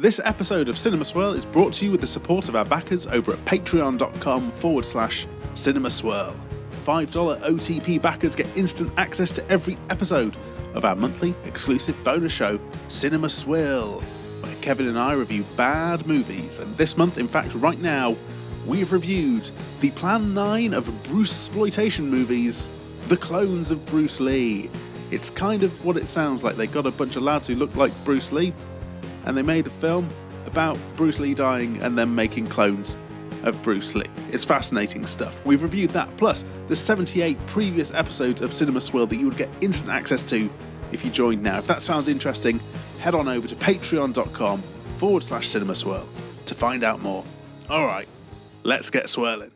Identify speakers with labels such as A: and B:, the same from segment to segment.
A: This episode of Cinema Swirl is brought to you with the support of our backers over at patreon.com/Cinema Swirl. $5 OTP backers get instant access to every episode of our monthly exclusive bonus show, Cinema Swirl, where Kevin and I review bad movies. And this month, in fact, right now, we've reviewed the Plan 9 of Bruce-exploitation movies, The Clones of Bruce Lee. It's kind of what it sounds like. They got a bunch of lads who look like Bruce Lee, and they made a film about Bruce Lee dying and then making clones of Bruce Lee. It's fascinating stuff. We've reviewed that, plus the 78 previous episodes of Cinema Swirl that you would get instant access to if you joined now. If that sounds interesting, head on over to patreon.com/Cinema Swirl to find out more. All right, let's get swirling.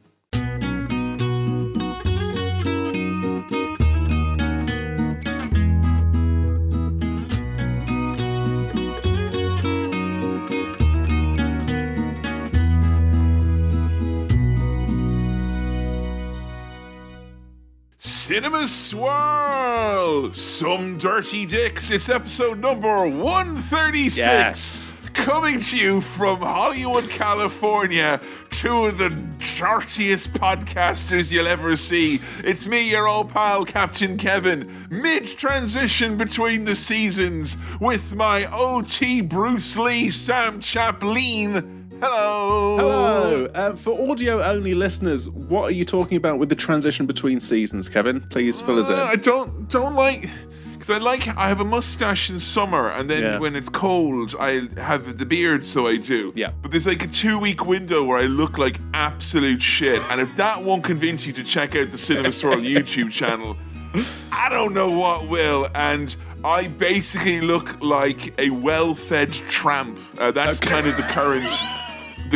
B: Cinema Swirl! Some Dirty Dicks. It's episode number 136.
A: Yes.
B: Coming to you from Hollywood, California. Two of the dirtiest podcasters you'll ever see. It's me, your old pal, Captain Kevin. Mid-transition between the seasons with my OT Bruce Lee, Sam Chaplin. Hello.
A: Hello. For audio-only listeners, what are you talking about with the transition between seasons, Kevin? Please fill us in.
B: I don't like, because I have a mustache in summer, and then when it's cold, I have the beard, so I do.
A: Yeah.
B: But there's like a 2-week window where I look like absolute shit, and if that won't convince you to check out the Cinema Swirl YouTube channel, I don't know what will. And I basically look like a well-fed tramp. That's kind of the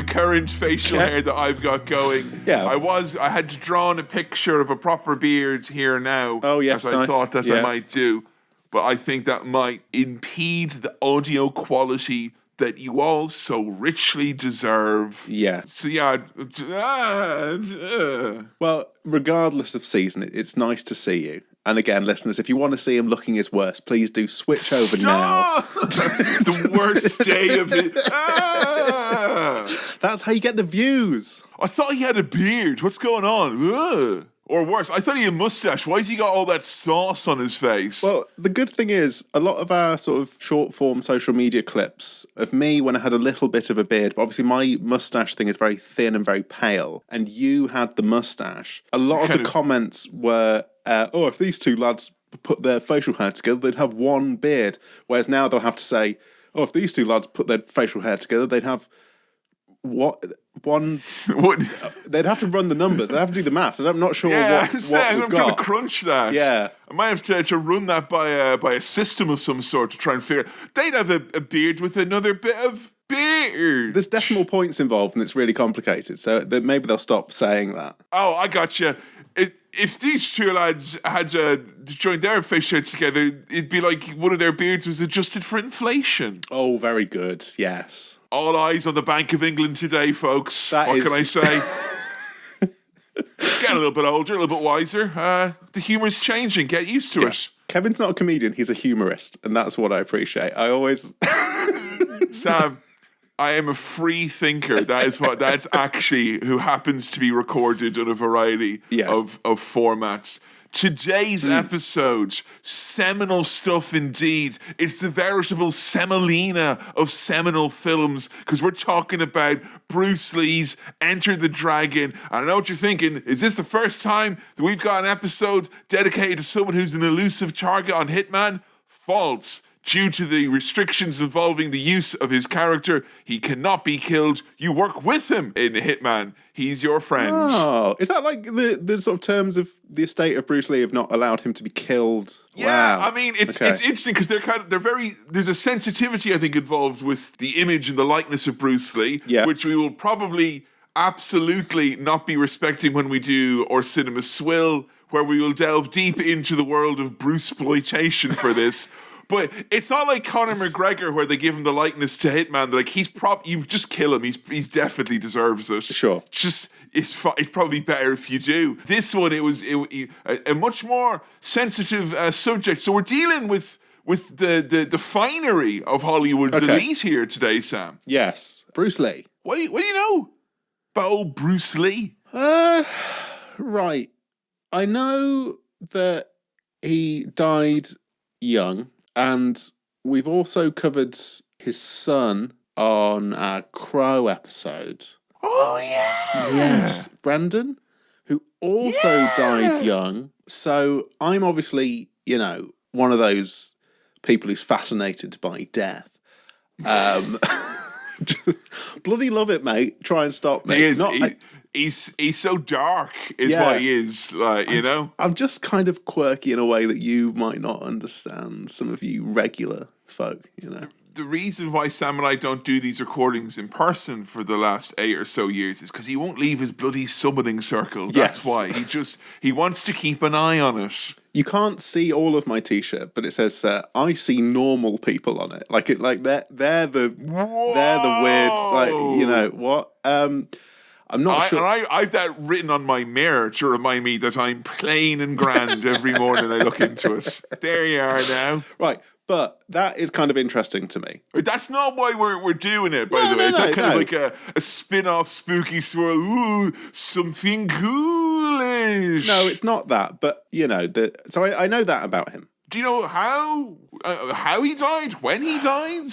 B: current facial hair that I've got going.
A: Yeah.
B: I had drawn a picture of a proper beard here now.
A: Oh, yes,
B: as I thought that I might do. But I think that might impede the audio quality that you all so richly deserve.
A: Yeah.
B: So yeah.
A: Well, regardless of season, it's nice to see you. And again, listeners, if you want to see him looking his worst, please do switch over now.
B: The worst day of it.
A: That's how you get the views.
B: I thought he had a beard. What's going on? Ugh. Or worse, I thought he had a mustache. Why has he got all that sauce on his face?
A: Well, the good thing is, a lot of our sort of short-form social media clips of me when I had a little bit of a beard, but obviously my mustache thing is very thin and very pale, and you had the mustache. A lot of the comments were, if these two lads put their facial hair together, they'd have one beard. Whereas now they'll have to say, if these two lads put their facial hair together, they'd have what? They'd have to run the numbers. They'd have to do the maths. I'm not sure what we've
B: I'm
A: got.
B: trying to crunch that.
A: Yeah.
B: I might have to run that by a system of some sort to try and figure. They'd have a beard with another bit of beard.
A: There's decimal points involved, and it's really complicated. So maybe they'll stop saying that.
B: Oh, I gotcha. If these two lads had joined their facial hair together, it'd be like one of their beards was adjusted for inflation.
A: Oh, very good. Yes.
B: All eyes on the Bank of England today, folks. Can I say? Get a little bit older, a little bit wiser. The humour's changing. Get used to it.
A: Kevin's not a comedian. He's a humorist, and that's what I appreciate. I always...
B: Sam, I am a free thinker. That's actually who happens to be recorded on a variety of formats. Today's episode, seminal stuff indeed. It's the veritable semolina of seminal films, because we're talking about Bruce Lee's Enter the Dragon. I know what you're thinking. Is this the first time that we've got an episode dedicated to someone who's an elusive target on Hitman? False. Due to the restrictions involving the use of his character, he cannot be killed. You work with him in Hitman. He's your friend.
A: Oh, is that like the sort of terms of the estate of Bruce Lee have not allowed him to be killed?
B: Yeah,
A: wow.
B: I mean, it's interesting because there's a sensitivity, I think, involved with the image and the likeness of Bruce Lee, which we will probably absolutely not be respecting when we do our Cinema Swirl, where we will delve deep into the world of Bruce-exploitation for this. But it's not like Conor McGregor where they give him the likeness to Hitman. They're like, you just kill him. He's definitely deserves it.
A: Sure.
B: It's probably better if you do. This one, it was a much more sensitive subject. So we're dealing with with the finery of Hollywood's elite here today, Sam.
A: Yes. Bruce Lee.
B: What do you know about old Bruce Lee?
A: Right. I know that he died young, and we've also covered his son on our Crow episode.
B: Oh, yeah.
A: Yes. Brandon, who also died young. So I'm obviously, one of those people who's fascinated by death. Bloody love it, mate. Try and stop me.
B: He's so dark, is what he is.
A: I'm just kind of quirky in a way that you might not understand. Some of you regular folk,
B: The reason why Sam and I don't do these recordings in person for the last 8 or so years is because he won't leave his bloody summoning circle. That's why. He wants to keep an eye on it.
A: You can't see all of my t-shirt, but it says I see normal people on it. They're the weird, what? I'm not sure.
B: And I've that written on my mirror to remind me that I'm plain and grand every morning I look into it. There you are now.
A: Right. But that is kind of interesting to me.
B: That's not why we're doing it, by the way. It's kind of like a spin-off Spooky Swirl. Ooh, something coolish.
A: No, it's not that. But, so I know that about him.
B: Do you know how he died? When he died?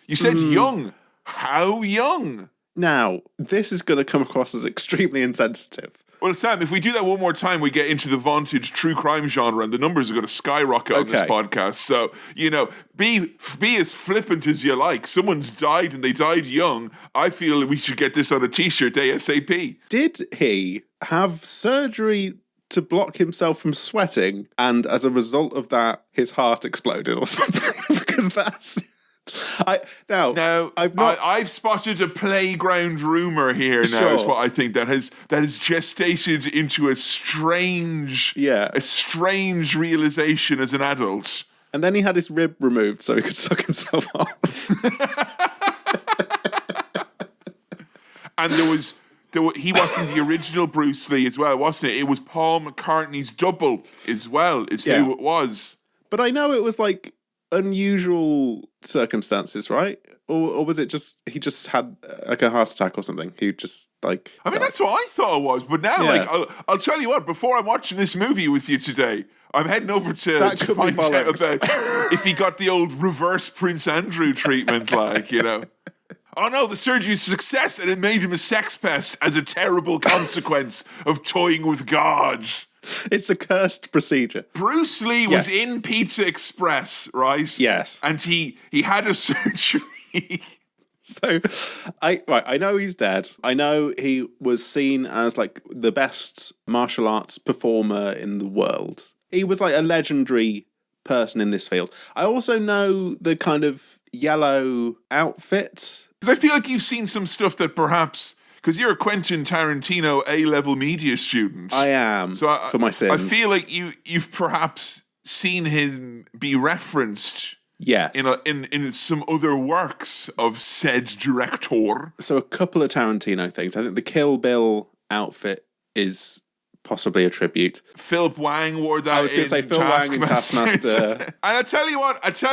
B: You said young. How young?
A: Now, this is going to come across as extremely insensitive.
B: Well, Sam, if we do that one more time, we get into the vaunted true crime genre, and the numbers are going to skyrocket on this podcast. So, be as flippant as you like. Someone's died, and they died young. I feel we should get this on a T-shirt ASAP.
A: Did he have surgery to block himself from sweating, and as a result of that, his heart exploded or something? Because that's...
B: I've spotted a playground rumor here now. Is what I think that has gestated into a strange realization as an adult.
A: And then he had his rib removed so he could suck himself off.
B: And he wasn't the original Bruce Lee as well, wasn't it? It was Paul McCartney's double as well. Is who it was.
A: But I know it was unusual circumstances, right? Or was it just he just had a heart attack or something? He just
B: that's what I thought it was. But now, I'll tell you what. Before I'm watching this movie with you today, I'm heading over to find out about if he got the old reverse Prince Andrew treatment, Oh no, the surgery's a success, and it made him a sex pest as a terrible consequence of toying with God.
A: It's a cursed procedure.
B: Bruce Lee was in Pizza Express, right?
A: Yes.
B: And he had a surgery.
A: So, I know he's dead. I know he was seen as the best martial arts performer in the world. He was a legendary person in this field. I also know the kind of yellow outfit.
B: Because I feel like you've seen some stuff that perhaps... Because you're a Quentin Tarantino A-level media student.
A: I am,
B: so
A: for my sins.
B: I feel like you've perhaps seen him be referenced in some other works of said director.
A: So a couple of Tarantino things. I think the Kill Bill outfit is possibly a tribute.
B: Philip Wang wore that.
A: I was going to say Phil Wang in Taskmaster.
B: And I tell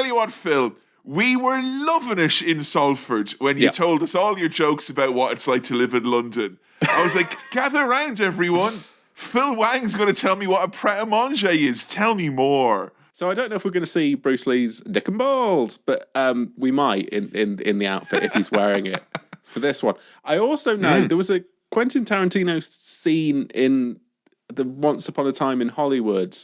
B: you what, Phil... We were loving it in Salford when you told us all your jokes about what it's like to live in London. I was like, gather around, everyone. Phil Wang's going to tell me what a pret-a-manger is. Tell me more.
A: So I don't know if we're going to see Bruce Lee's dick and balls, but we might in the outfit if he's wearing it for this one. I also know there was a Quentin Tarantino scene in the Once Upon a Time in Hollywood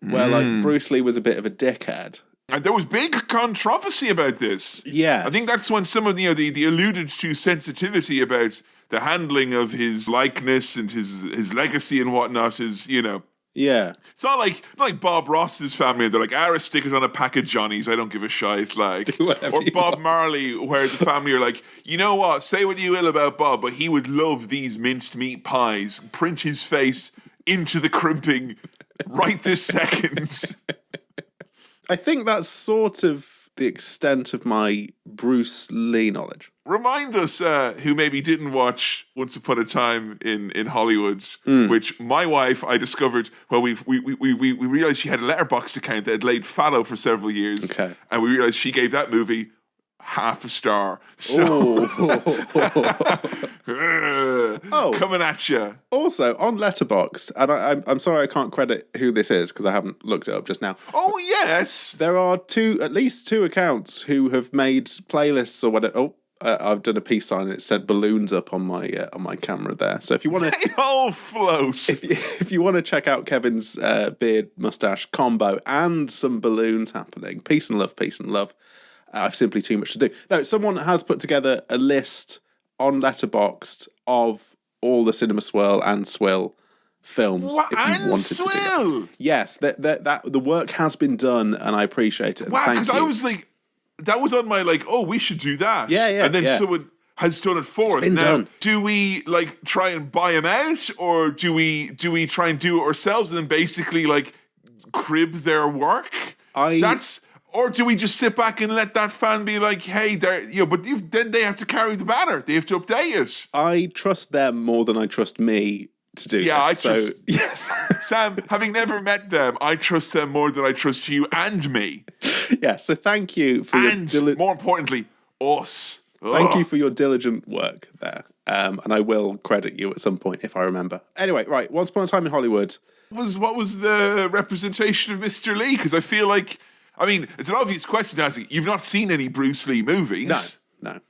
A: where Bruce Lee was a bit of a dickhead.
B: And there was big controversy about this.
A: Yeah,
B: I think that's when some of the alluded to sensitivity about the handling of his likeness and his legacy and whatnot is,
A: Yeah.
B: It's not like Bob Ross's family. They're like, stick it on a pack of Johnnies. I don't give a shite. Or Bob Marley, where the family are like, you know what? Say what you will about Bob, but he would love these minced meat pies. Print his face into the crimping right this second.
A: I think that's sort of the extent of my Bruce Lee knowledge.
B: Remind us who maybe didn't watch Once Upon a Time in Hollywood, which my wife, I discovered, we realized she had a Letterboxd account that had laid fallow for several years.
A: Okay.
B: And we realized she gave that movie half a star. So, coming at you.
A: Also, on Letterboxd, and I'm sorry I can't credit who this is because I haven't looked it up just now.
B: Oh, yes!
A: There are at least two accounts who have made playlists or whatever. Oh, I've done a peace sign and it sent balloons up on my camera there. So if you want to,
B: they all float.
A: If you want to check out Kevin's beard mustache combo and some balloons happening, peace and love. I've simply too much to do. No, someone has put together a list on Letterboxd of all the Cinema Swirl and Swill films.
B: What?
A: If you
B: and
A: wanted
B: Swill?
A: To do yes, that the work has been done, and I appreciate it.
B: Wow, because I was like, that was on my we should do that.
A: Yeah,
B: and then someone has done it for us.
A: Been
B: now,
A: done.
B: do we try and buy them out, or do we try and do it ourselves and then basically crib their work? Or do we just sit back and let that fan be like, hey, then they have to carry the banner. They have to update it.
A: I trust them more than I trust me to do this.
B: Sam, having never met them, I trust them more than I trust you and me.
A: Yeah, so thank you for
B: more importantly, us.
A: Thank you for your diligent work there. And I will credit you at some point if I remember. Anyway, right, Once Upon a Time in Hollywood.
B: What was the representation of Mr. Lee? Because I feel like, it's an obvious question to ask. You've not seen any Bruce Lee movies.
A: No.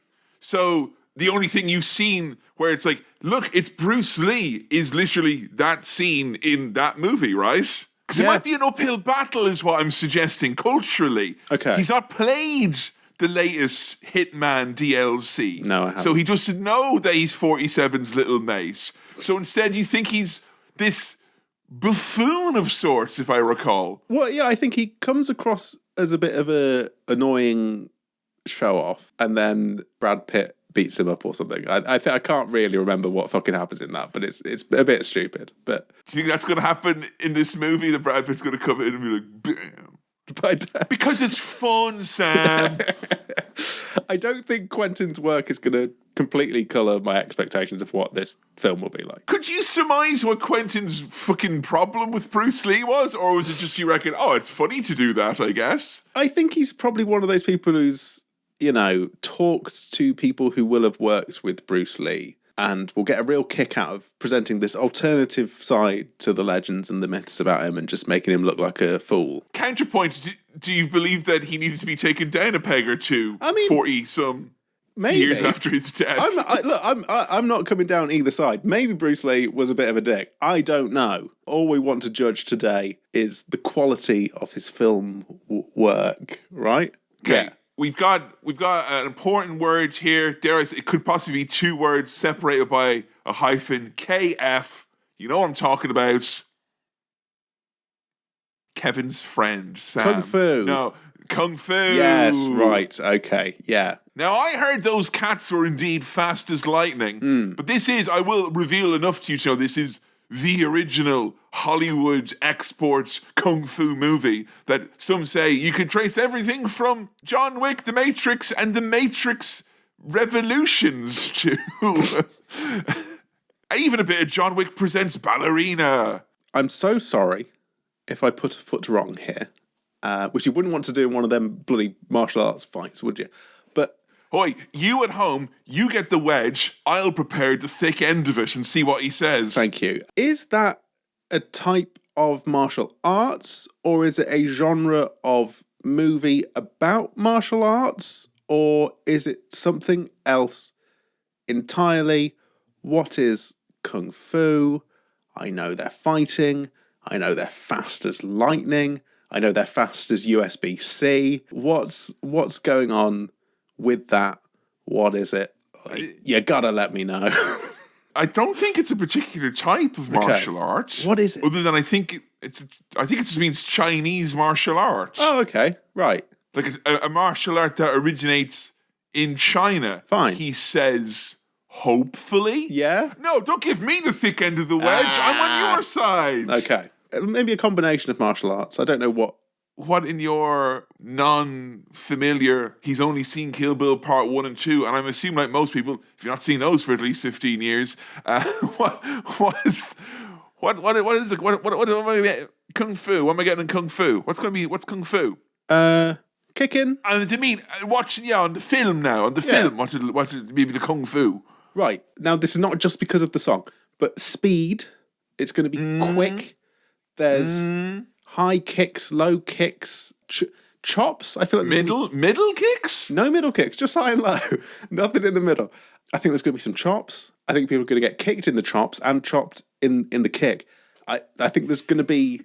B: So the only thing you've seen where it's like, look, it's Bruce Lee is literally that scene in that movie, right? Because it might be an uphill battle is what I'm suggesting culturally.
A: Okay.
B: He's not played the latest Hitman DLC.
A: No, I haven't.
B: So he doesn't know that he's 47's little mate. So instead you think he's this buffoon of sorts, if I recall.
A: Well, yeah, I think he comes across as a bit of a annoying show-off, and then Brad Pitt beats him up or something. I can't really remember what fucking happens in that, but it's a bit stupid. But
B: do you think that's going to happen in this movie? That Brad Pitt's going to come in and be like, bam. Because it's fun, Sam.
A: I don't think Quentin's work is going to completely colour my expectations of what this film will be like.
B: Could you surmise what Quentin's fucking problem with Bruce Lee was? Or was it just you reckon, it's funny to do that, I guess?
A: I think he's probably one of those people who's, talked to people who will have worked with Bruce Lee and will get a real kick out of presenting this alternative side to the legends and the myths about him and just making him look like a fool.
B: Counterpoint, do you believe that he needed to be taken down a peg or two 40-some years after his death?
A: I'm not coming down either side. Maybe Bruce Lee was a bit of a dick. I don't know. All we want to judge today is the quality of his film work, right?
B: Okay. Yeah. We've got an important word here. It could possibly be two words separated by a hyphen. KF. You know what I'm talking about. Kevin's friend, Sam.
A: Kung Fu.
B: No, Kung Fu.
A: Yes, right. Okay, yeah.
B: Now, I heard those cats were indeed fast as lightning. But I will reveal enough to you to know this is the original Hollywood export kung fu movie that some say you could trace everything from John Wick, The Matrix, and The Matrix Revolutions to even a bit of John Wick Presents Ballerina.
A: I'm so sorry if I put a foot wrong here, which you wouldn't want to do in one of them bloody martial arts fights, would you? But
B: Oi, you at home, you get the wedge, I'll prepare the thick end of it and see what he says.
A: Thank you. Is that a type of martial arts, or is it a genre of movie about martial arts, or is it something else entirely? What is Kung Fu? I know they're fighting. I know they're fast as lightning. I know they're fast as USB-C. What's going on with that? What is it? You gotta let me know.
B: I don't think it's a particular type of martial arts.
A: What is it?
B: Other than I think it just means Chinese martial arts.
A: Oh, okay, right.
B: Like a martial art that originates in China.
A: Fine.
B: He says, hopefully.
A: Yeah.
B: No, don't give me the thick end of the wedge. I'm on your side.
A: Okay. Maybe a combination of martial arts. I don't know what
B: what in your non-familiar, he's only seen Kill Bill Part 1 and 2, and I'm assuming, like most people, if you've not seen those for at least 15 years, what is it? Kung Fu? What am I getting in Kung Fu? What's Kung Fu?
A: Kicking.
B: I mean, watching on the film now, film, what maybe the Kung Fu.
A: Right. Now, this is not just because of the song, but speed. It's going to be quick. There's high kicks, low kicks, chops. I feel like
B: middle kicks?
A: No middle kicks, just high and low. Nothing in the middle. I think there's going to be some chops. I think people are going to get kicked in the chops and chopped in the kick. I think there's going to be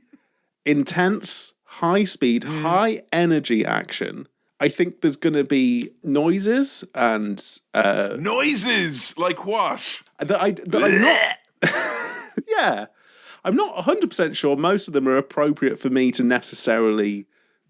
A: intense, high speed, high energy action. I think there's going to be noises and...
B: noises? Like what?
A: That I'm not... Yeah. I'm not 100% sure most of them are appropriate for me to necessarily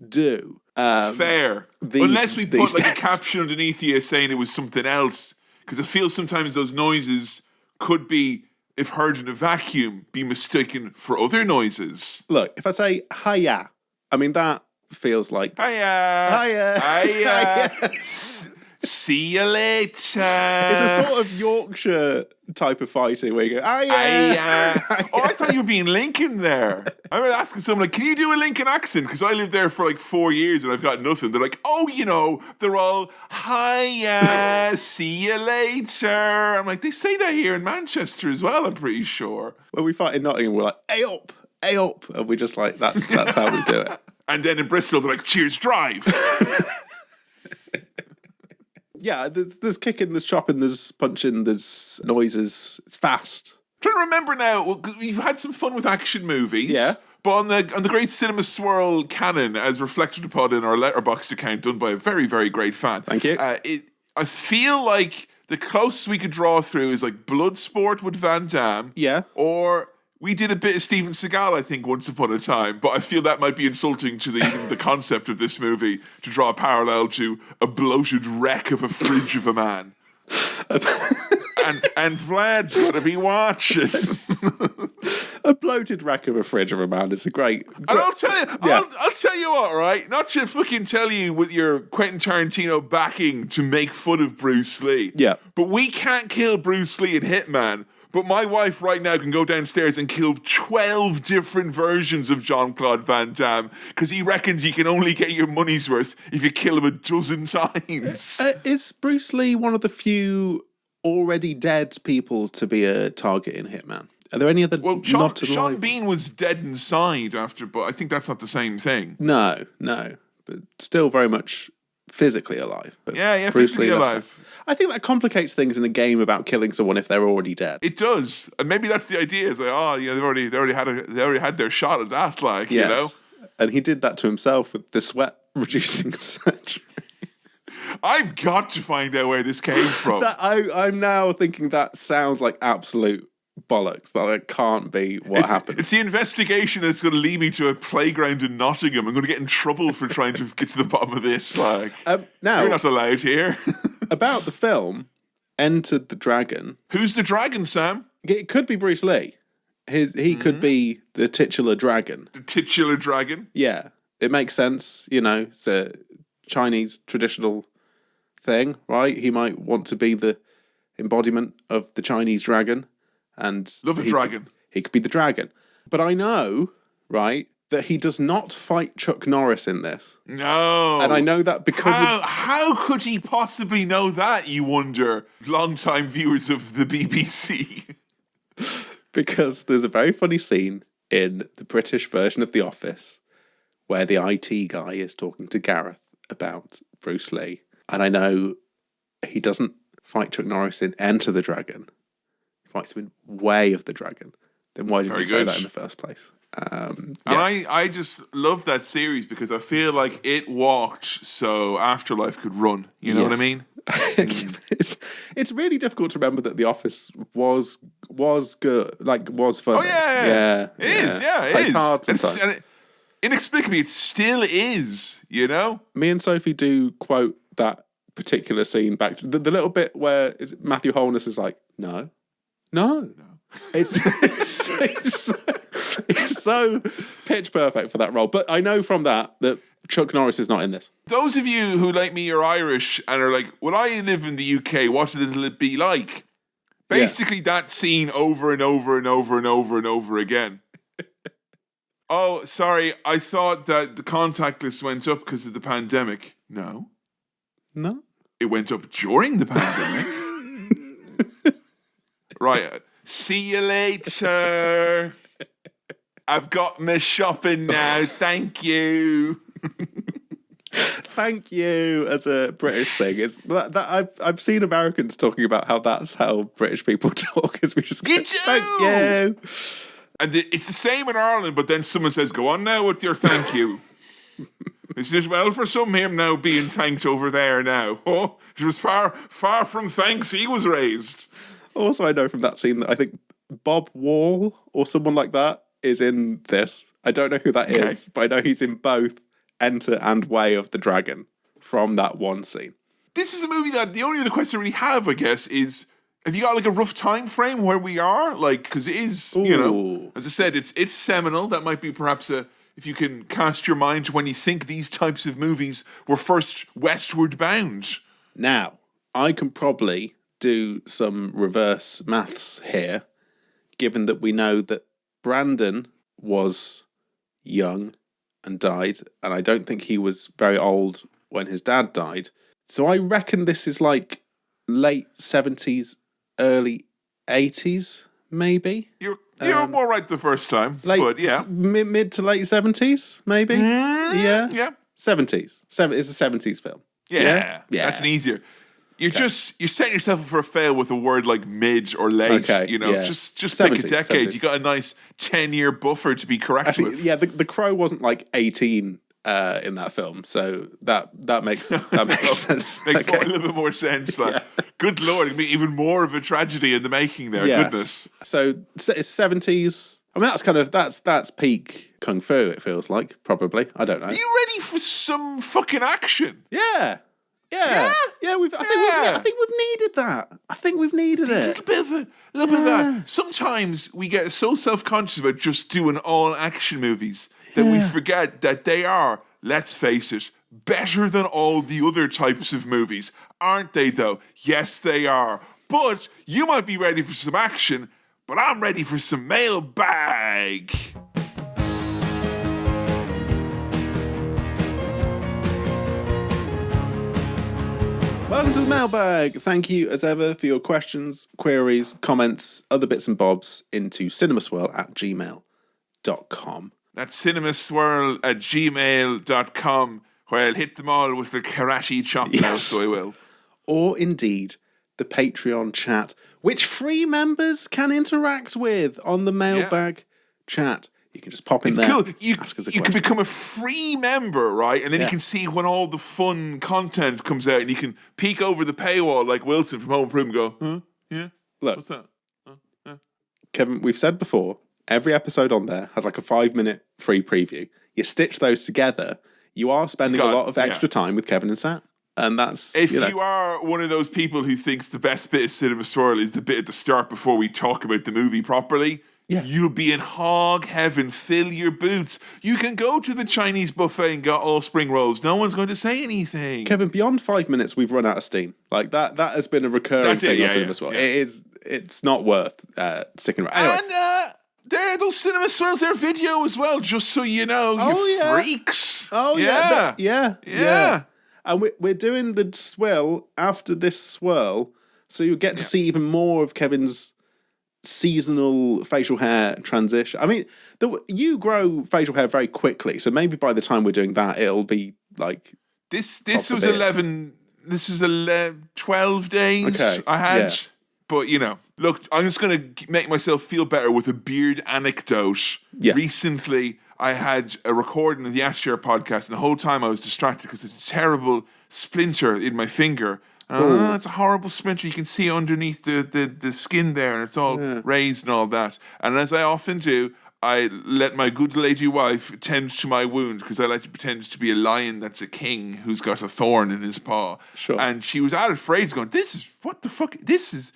A: do.
B: Fair. Unless we put like a caption underneath you saying it was something else. Because I feel sometimes those noises could be, if heard in a vacuum, be mistaken for other noises.
A: Look, if I say hiya, I mean that feels like
B: hiya. See you later.
A: It's a sort of Yorkshire type of fighting where you go, hiya.
B: Oh, I thought you were being Lincoln there. I was asking someone, like, can you do a Lincoln accent? Because I lived there for like 4 years and I've got nothing. They're like, oh, they're all, hiya, see you later. I'm like, they say that here in Manchester as well, I'm pretty sure.
A: When we fight in Nottingham, we're like, hey up. And we're just like, that's how we do it.
B: And then in Bristol, they're like, cheers, drive.
A: Yeah, there's kicking, there's chopping, there's punching, there's noises. It's fast.
B: I'm trying to remember now, you've had some fun with action movies.
A: Yeah.
B: But on the great Cinema Swirl canon, as reflected upon in our Letterboxd account done by a very, very great fan.
A: Thank you.
B: I feel like the closest we could draw through is like Bloodsport with Van Damme.
A: Yeah.
B: Or... we did a bit of Steven Seagal, I think, once upon a time, but I feel that might be insulting to even the concept of this movie to draw a parallel to a bloated wreck of a fridge of a man. and Vlad's got to be watching.
A: A bloated wreck of a fridge of a man is a great...
B: And I'll tell you, I'll tell you what, right? Not to fucking tell you with your Quentin Tarantino backing to make fun of Bruce Lee.
A: Yeah.
B: But we can't kill Bruce Lee in Hitman. But my wife right now can go downstairs and kill 12 different versions of Jean-Claude Van Damme because he reckons you can only get your money's worth if you kill him a dozen times.
A: Is Bruce Lee one of the few already dead people to be a target in Hitman? Are there any other not alive?
B: Sean Bean was dead inside after, but I think that's not the same thing.
A: No, but still very much physically alive.
B: Yeah,
A: Bruce
B: physically
A: Lee
B: alive.
A: I think that complicates things in a game about killing someone if they're already dead.
B: It does, and maybe that's the idea. It's like, they already had their shot at that, like,
A: yes.
B: You know.
A: And he did that to himself with the sweat reducing surgery.
B: I've got to find out where this came from.
A: I'm now thinking that sounds like absolute bollocks. That it can't be what happened.
B: It's the investigation that's going to lead me to a playground in Nottingham. I'm going to get in trouble for trying to get to the bottom of this. Like,
A: now
B: you're not allowed here.
A: About the film, Enter the Dragon.
B: Who's the dragon, Sam?
A: It could be Bruce Lee. He could be the titular dragon.
B: The titular dragon?
A: Yeah, it makes sense. It's a Chinese traditional thing, right? He might want to be the embodiment of the Chinese dragon. And
B: love a dragon.
A: He could be the dragon. But I know, right, that he does not fight Chuck Norris in this.
B: No.
A: And I know that because
B: how could he possibly know that, you wonder, long-time viewers of the BBC?
A: Because there's a very funny scene in the British version of The Office where the IT guy is talking to Gareth about Bruce Lee. And I know he doesn't fight Chuck Norris in Enter the Dragon. He fights him in Way of the Dragon. Then why didn't he say that in the first place?
B: And I just love that series because I feel like it walked so Afterlife could run. You know what I mean?
A: It's really difficult to remember that The Office was good, like was fun.
B: Oh yeah. It is.
A: It's hard sometimes.
B: And inexplicably, it still is. You know.
A: Me and Sophie do quote that particular scene back. The little bit where Matthew Holness is like, no. It's so pitch perfect for that role. But I know from that Chuck Norris is not in this.
B: Those of you who, like me, are Irish and are like, well, I live in the UK, what will it be like? Basically, that scene over and over and over and over and over again. Oh, sorry, I thought that the contact list went up because of the pandemic. No. It went up during the pandemic. Right. See you later. I've got my shopping now. Thank you.
A: Thank you as a British thing. It's that I've seen Americans talking about how that's how British people talk. Is we just go, thank you.
B: And it's the same in Ireland, but then someone says, "Go on now with your thank you." Isn't it well for some him now being thanked over there now? Oh, it was far from thanks he was raised.
A: Also, I know from that scene that I think Bob Wall or someone like that is in this. I don't know who that is, but I know he's in both Enter and Way of the Dragon from that one scene.
B: This is a movie that the only other question I really have, I guess, is have you got like a rough time frame where we are? Like, because it is, as I said, it's seminal. That might be perhaps if you can cast your mind to when you think these types of movies were first westward bound.
A: Now, I can probably do some reverse maths here, given that we know that Brandon was young and died, and I don't think he was very old when his dad died. So I reckon this is like late 70s, early 80s, maybe.
B: You're more right the first time, but yeah.
A: Mid to late 70s, maybe? Yeah. 70s. It's a 70s film.
B: Yeah. That's an easier. You're setting yourself up for a fail with a word like mid or late. Okay, just 70s, pick a decade. 70s. You got a nice 10-year buffer to be correct with.
A: Yeah, the Crow wasn't like 18 in that film, so that makes sense.
B: Makes a little bit more sense. Like, good Lord, it'd be even more of a tragedy in the making there. Yes. Goodness.
A: So it's 70s. I mean, that's peak kung fu. It feels like probably. I don't know.
B: Are you ready for some fucking action?
A: Yeah. I think we've needed that. I think we've needed it.
B: A little bit of that. Sometimes we get so self-conscious about just doing all action movies that we forget that they are, let's face it, better than all the other types of movies. Aren't they, though? Yes, they are. But you might be ready for some action, but I'm ready for some mailbag.
A: Welcome to the mailbag. Thank you, as ever, for your questions, queries, comments, other bits and bobs into cinemaswirl@gmail.com.
B: That's cinemaswirl@gmail.com, where I'll hit them all with the karate chop now, so I will.
A: Or indeed, the Patreon chat, which free members can interact with on the mailbag chat. You can just pop in there. Cool.
B: You can become a free member, right? And then you can see when all the fun content comes out, and you can peek over the paywall like Wilson from Home Improvement and go, huh? Yeah?
A: Look,
B: what's that?
A: Kevin, we've said before, every episode on there has like a 5-minute free preview. You stitch those together, you are spending a lot of extra time with Kevin and Sam. And that's...
B: If you are one of those people who thinks the best bit of Cinema Swirl is the bit at the start before we talk about the movie properly... Yeah. You'll be in hog heaven. Fill your boots. You can go to the Chinese buffet and get all spring rolls. No one's going to say anything.
A: Kevin, beyond 5 minutes, we've run out of steam. Like that has been a recurring thing on Cinema Swirl. It's not worth sticking around. Anyway.
B: And those Cinema Swirls, their video as well, just so you know, freaks.
A: Oh, yeah. And we're doing the swirl after this swirl, so you get to see even more of Kevin's seasonal facial hair transition. I mean, you grow facial hair very quickly, so maybe by the time we're doing that, it'll be like
B: this was 11. This is 12 days I had, but look, I'm just gonna make myself feel better with a beard anecdote. Yes. Recently, I had a recording of the Ashare podcast, and the whole time I was distracted because it's a terrible splinter in my finger. It's a horrible splinter. You can see underneath the skin there, and it's all raised and all that. And as I often do, I let my good lady wife tend to my wound because I like to pretend to be a lion that's a king who's got a thorn in his paw. Sure. And she was out of phrase going, what the fuck? This is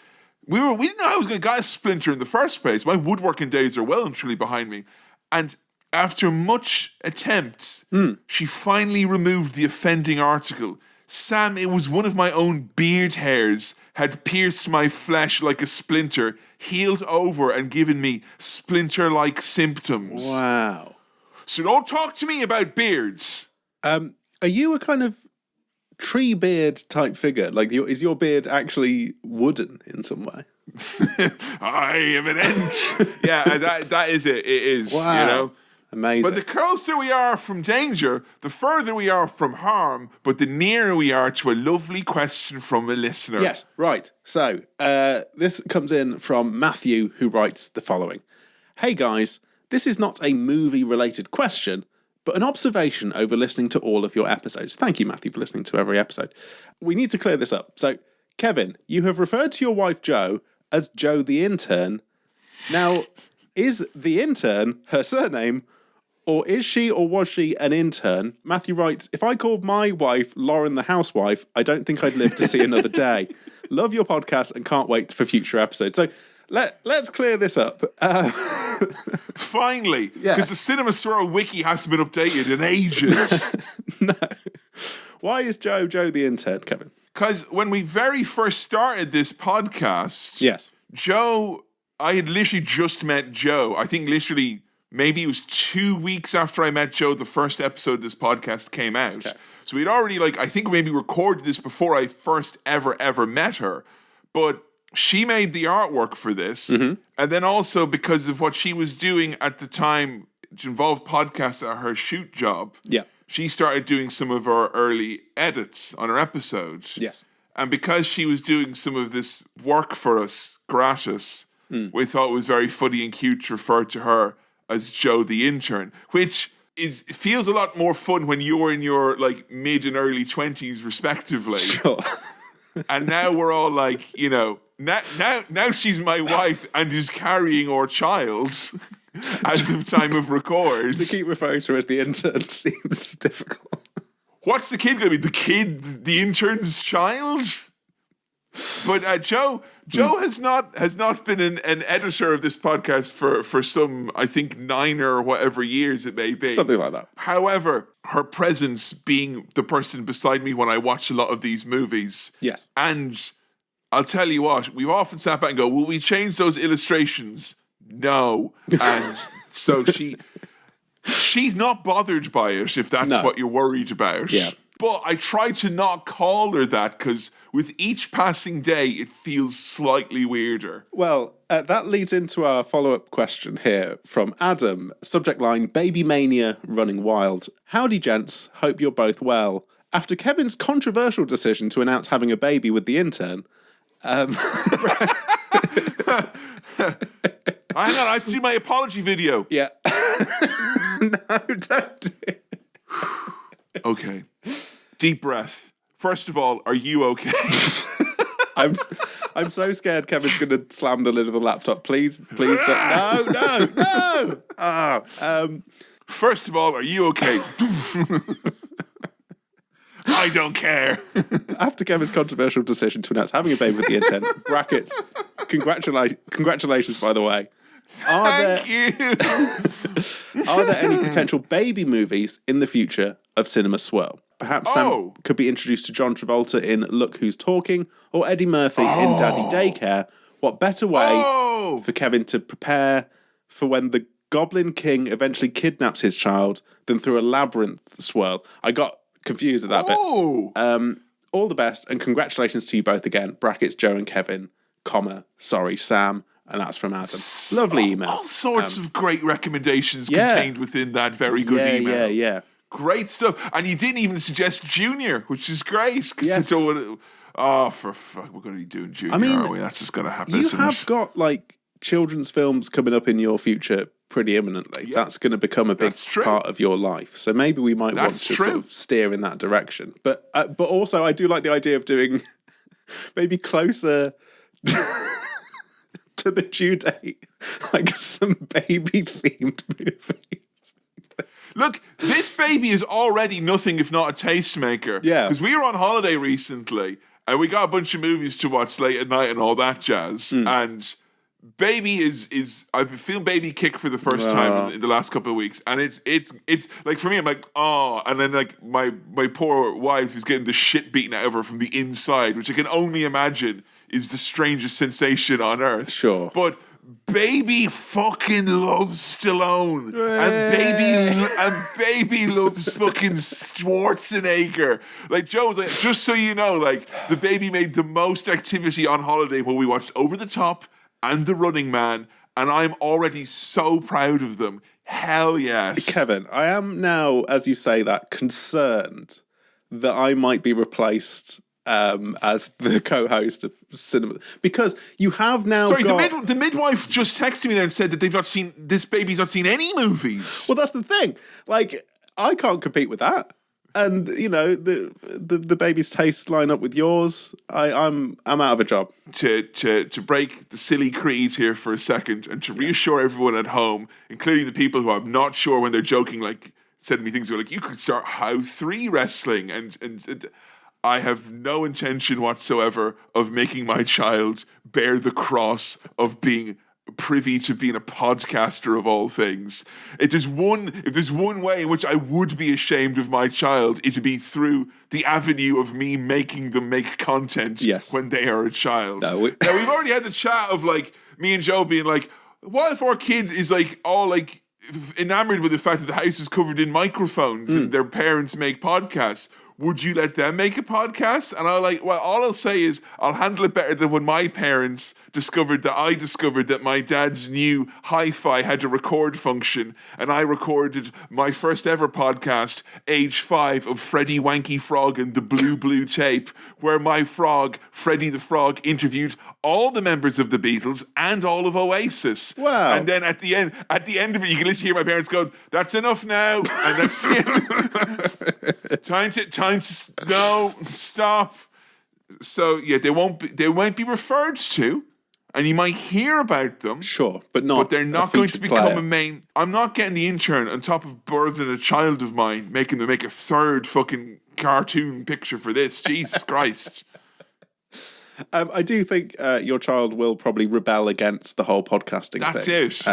B: we didn't know I was going to get a splinter in the first place. My woodworking days are well and truly behind me. And after much attempts, she finally removed the offending article. Sam, it was one of my own beard hairs had pierced my flesh like a splinter, healed over and given me splinter-like symptoms.
A: Wow.
B: So don't talk to me about beards.
A: Are you a kind of tree beard type figure? Like, is your beard actually wooden in some way?
B: I am an ent. Yeah, that is it. It is.
A: Wow.
B: You know?
A: Amazing.
B: But the closer we are from danger, the further we are from harm, but the nearer we are to a lovely question from a listener.
A: Yes, right. So, this comes in from Matthew, who writes the following. Hey guys, this is not a movie-related question, but an observation over listening to all of your episodes. Thank you, Matthew, for listening to every episode. We need to clear this up. So, Kevin, you have referred to your wife, Jo, as Jo the intern. Now, is the intern her surname, or is she or was she an intern? Matthew writes, if I called my wife Lauren the housewife, I don't think I'd live to see another day. Love your podcast and can't wait for future episodes. So let's clear this up.
B: Finally,
A: Yeah.
B: because the Cinema Swirl wiki hasn't been updated in ages.
A: No. Why is Jo the intern, Kevin?
B: Because when we very first started this podcast,
A: Yes.
B: Jo, I had literally just met Jo. I think literally maybe it was 2 weeks after I met Jo, the first episode of this podcast came out.
A: Okay.
B: So we'd already, I think maybe recorded this before I first ever met her. But she made the artwork for this. Mm-hmm. And then also because of what she was doing at the time, which involved podcasts at her shoot job.
A: Yeah.
B: She started doing some of our early edits on her episodes.
A: Yes.
B: And because she was doing some of this work for us gratis, we thought it was very funny and cute to refer to her as Jo the intern, which feels a lot more fun when you're in your mid and early 20s respectively.
A: Sure.
B: And now we're all now she's my wife and is carrying our child as of time of record.
A: To keep referring to her as the intern seems difficult.
B: What's the kid going to be? The intern's child? But Jo has not been an editor of this podcast for some, I think, 9 or whatever years it may be.
A: Something like that.
B: However, her presence being the person beside me when I watch a lot of these movies.
A: Yes.
B: And I'll tell you what, we've often sat back and go, will we change those illustrations? No. And so she's not bothered by it, if that's what you're worried about.
A: Yeah.
B: But I try to not call her that because with each passing day, it feels slightly weirder.
A: Well, that leads into our follow-up question here from Adam. Subject line, Baby Mania running wild. Howdy, gents. Hope you're both well. After Kevin's controversial decision to announce having a baby with the intern...
B: Hang on, I have to do my apology video.
A: Yeah. No, don't do it.
B: Okay. Deep breath. First of all, are you okay?
A: I'm so scared Kevin's going to slam the lid of the laptop. Please don't. No. Oh,
B: First of all, are you okay? I don't care.
A: After Kevin's controversial decision to announce having a baby with the intern, brackets, congratulations, by the way.
B: Thank you.
A: Are there any potential baby movies in the future of Cinema Swirl? Perhaps Sam could be introduced to John Travolta in Look Who's Talking or Eddie Murphy in Daddy Daycare. What better way for Kevin to prepare for when the Goblin King eventually kidnaps his child than through a labyrinth swirl? I got confused at that bit. All the best and congratulations to you both again. Brackets, Joe and Kevin, sorry, Sam. And that's from Adam. Lovely email.
B: All sorts of great recommendations contained within that very good email.
A: Yeah.
B: Great stuff. And you didn't even suggest Junior, which is great.
A: Yes.
B: For fuck, we're going to be doing Junior, aren't we? That's just going to happen.
A: You have got children's films coming up in your future pretty imminently. Yeah. That's going to become a big part of your life. So maybe we might want to sort of steer in that direction. But also I do like the idea of doing maybe closer to the due date, some baby-themed movies.
B: Look, this baby is already nothing if not a tastemaker.
A: Yeah.
B: Because we were on holiday recently, And we got a bunch of movies to watch late at night and all that jazz. And Baby is I've been feeling Baby kick for the first time in the last couple of weeks. And it's like, for me, I'm like, oh. And then like my poor wife is getting the shit beaten out of her from the inside, which I can only imagine is the strangest sensation on earth.
A: Sure.
B: But Baby fucking loves Stallone, and baby loves fucking Schwarzenegger. Like, Joe was like, just so you know, like, the Baby made the most activity on holiday when we watched Over the Top and The Running Man, and I'm already so proud of them. Hell yes,
A: Kevin. I am now, as you say that, concerned that I might be replaced as the co-host of cinema, because you have now. Sorry,
B: the midwife just texted me there and said that this baby's not seen any movies.
A: Well, that's the thing. Like, I can't compete with that, and you know the baby's tastes line up with yours. I'm out of a job.
B: To break the silly creed here for a second, and to reassure everyone at home, including the people who I'm not sure when they're joking, like sending me things like, you could start How 3 wrestling, and I have no intention whatsoever of making my child bear the cross of being privy to being a podcaster of all things. If there's one way in which I would be ashamed of my child, it would be through the avenue of me making them make content when they are a child. Now, we've already had the chat of like me and Joe being like, what if our kid is like all like enamored with the fact that the house is covered in microphones and their parents make podcasts? Would you let them make a podcast? And I'm like, well, all I'll say is I'll handle it better than when my parents discovered that my dad's new hi-fi had a record function, and I recorded my first ever podcast, age 5, of Freddie Wanky Frog and the Blue Tape, where my frog, Freddie the Frog, interviewed all the members of the Beatles and all of Oasis.
A: Wow.
B: And then at the end of it, you can literally hear my parents go, that's enough now. And that's the end. Time to no, stop. So yeah, they won't be referred to, and you might hear about them.
A: Sure, but they're not
B: going to become a main. I'm not getting the intern on top of birthing a child of mine, making them make a third fucking cartoon picture for this. Jesus Christ.
A: I do think your child will probably rebel against the whole podcasting thing.
B: That's it.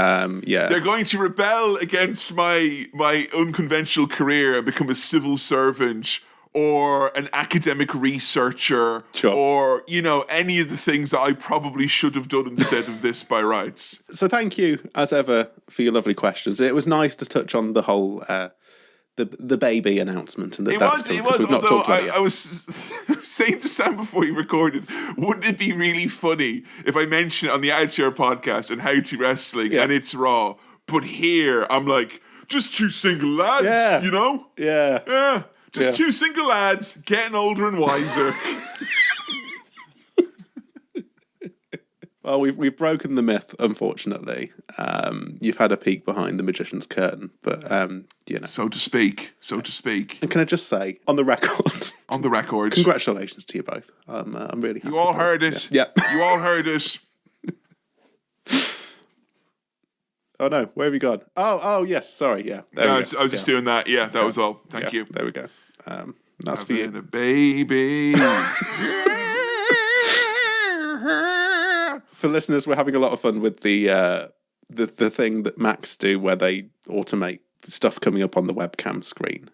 A: Yeah.
B: They're going to rebel against my unconventional career and become a civil servant or an academic researcher, or, you know, any of the things that I probably should have done instead of this by rights.
A: So thank you, as ever, for your lovely questions. It was nice to touch on the whole the baby announcement. And
B: it was. Although I was saying to Sam before you recorded, wouldn't it be really funny if I mentioned on the Outshare podcast and How to Wrestling and It's Raw, but here I'm like, just two single lads, you know?
A: Yeah.
B: Just two single lads getting older and wiser.
A: Well, we've broken the myth, unfortunately. You've had a peek behind the magician's curtain, but you know,
B: so to speak.
A: And can I just say, on the record, congratulations to you both. I'm really happy.
B: You all heard it.
A: Yeah.
B: You all heard it.
A: Oh no, where have you gone? Oh yes, sorry, yeah.
B: I was just doing that. Yeah, that was all. Thank you.
A: There we go. That's for you.
B: A baby.
A: For listeners, we're having a lot of fun with the thing that Macs do, where they automate stuff coming up on the webcam screen.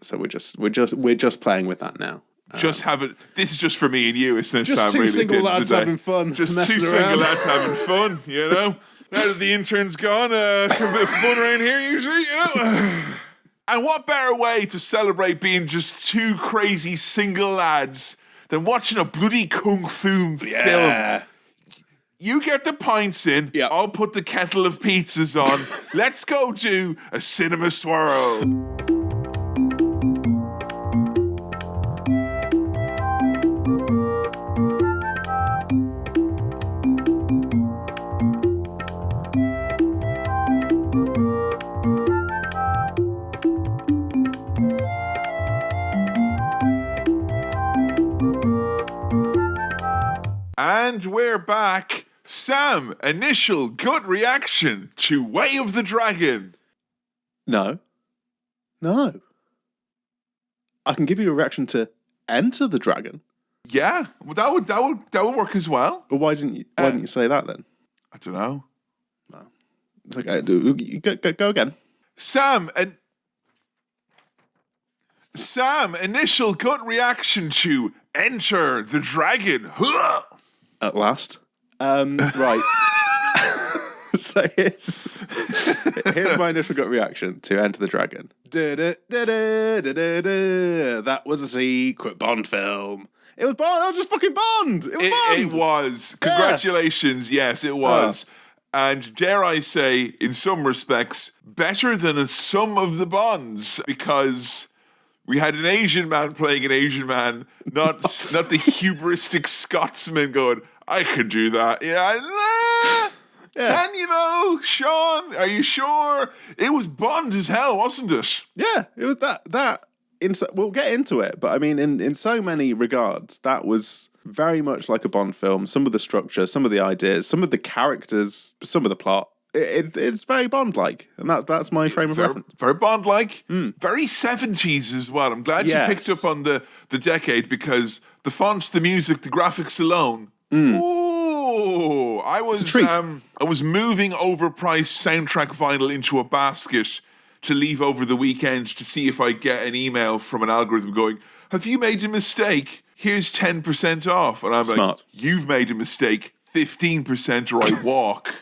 A: So we're just playing with that now.
B: This is just for me and you, isn't it?
A: Just
B: Sam,
A: two
B: really,
A: single lads having fun.
B: Just two single lads having fun. You know. Now that the intern's gone, a bit of fun around here usually, you know. And what better way to celebrate being just two crazy single lads than watching a bloody kung fu film? You get the pints in, I'll put the kettle of pizzas on. Let's go do a cinema swirl. And we're back. Sam, initial gut reaction to Way of the Dragon.
A: No. I can give you a reaction to Enter the Dragon.
B: Yeah, well, that would work as well.
A: But why didn't you say that then?
B: I don't know.
A: No. It's okay. Go again.
B: Sam, initial gut reaction to Enter the Dragon.
A: At last. Right. So here's my initial gut reaction to Enter the Dragon. That was a secret Bond film. It was Bond. That was just fucking Bond. It was Bond.
B: It was. Congratulations. Yeah. Yes, it was. And dare I say, in some respects, better than some of the Bonds, because we had an Asian man playing an Asian man, not the hubristic Scotsman going, I could do that. Yeah. Can you though, Sean? Are you sure? It was Bond as hell, wasn't it?
A: Yeah, it was that. We'll get into it, but I mean, in so many regards, that was very much like a Bond film. Some of the structure, some of the ideas, some of the characters, some of the plot. It's very Bond-like, and that's my frame of reference.
B: Very Bond-like, very 70s as well. I'm glad you picked up on the decade, because the fonts, the music, the graphics alone. Ooh, I was moving overpriced soundtrack vinyl into a basket to leave over the weekend to see if I get an email from an algorithm going, have you made a mistake? Here's 10% off. And I'm
A: Smart.
B: like, you've made a mistake, 15% or I walk.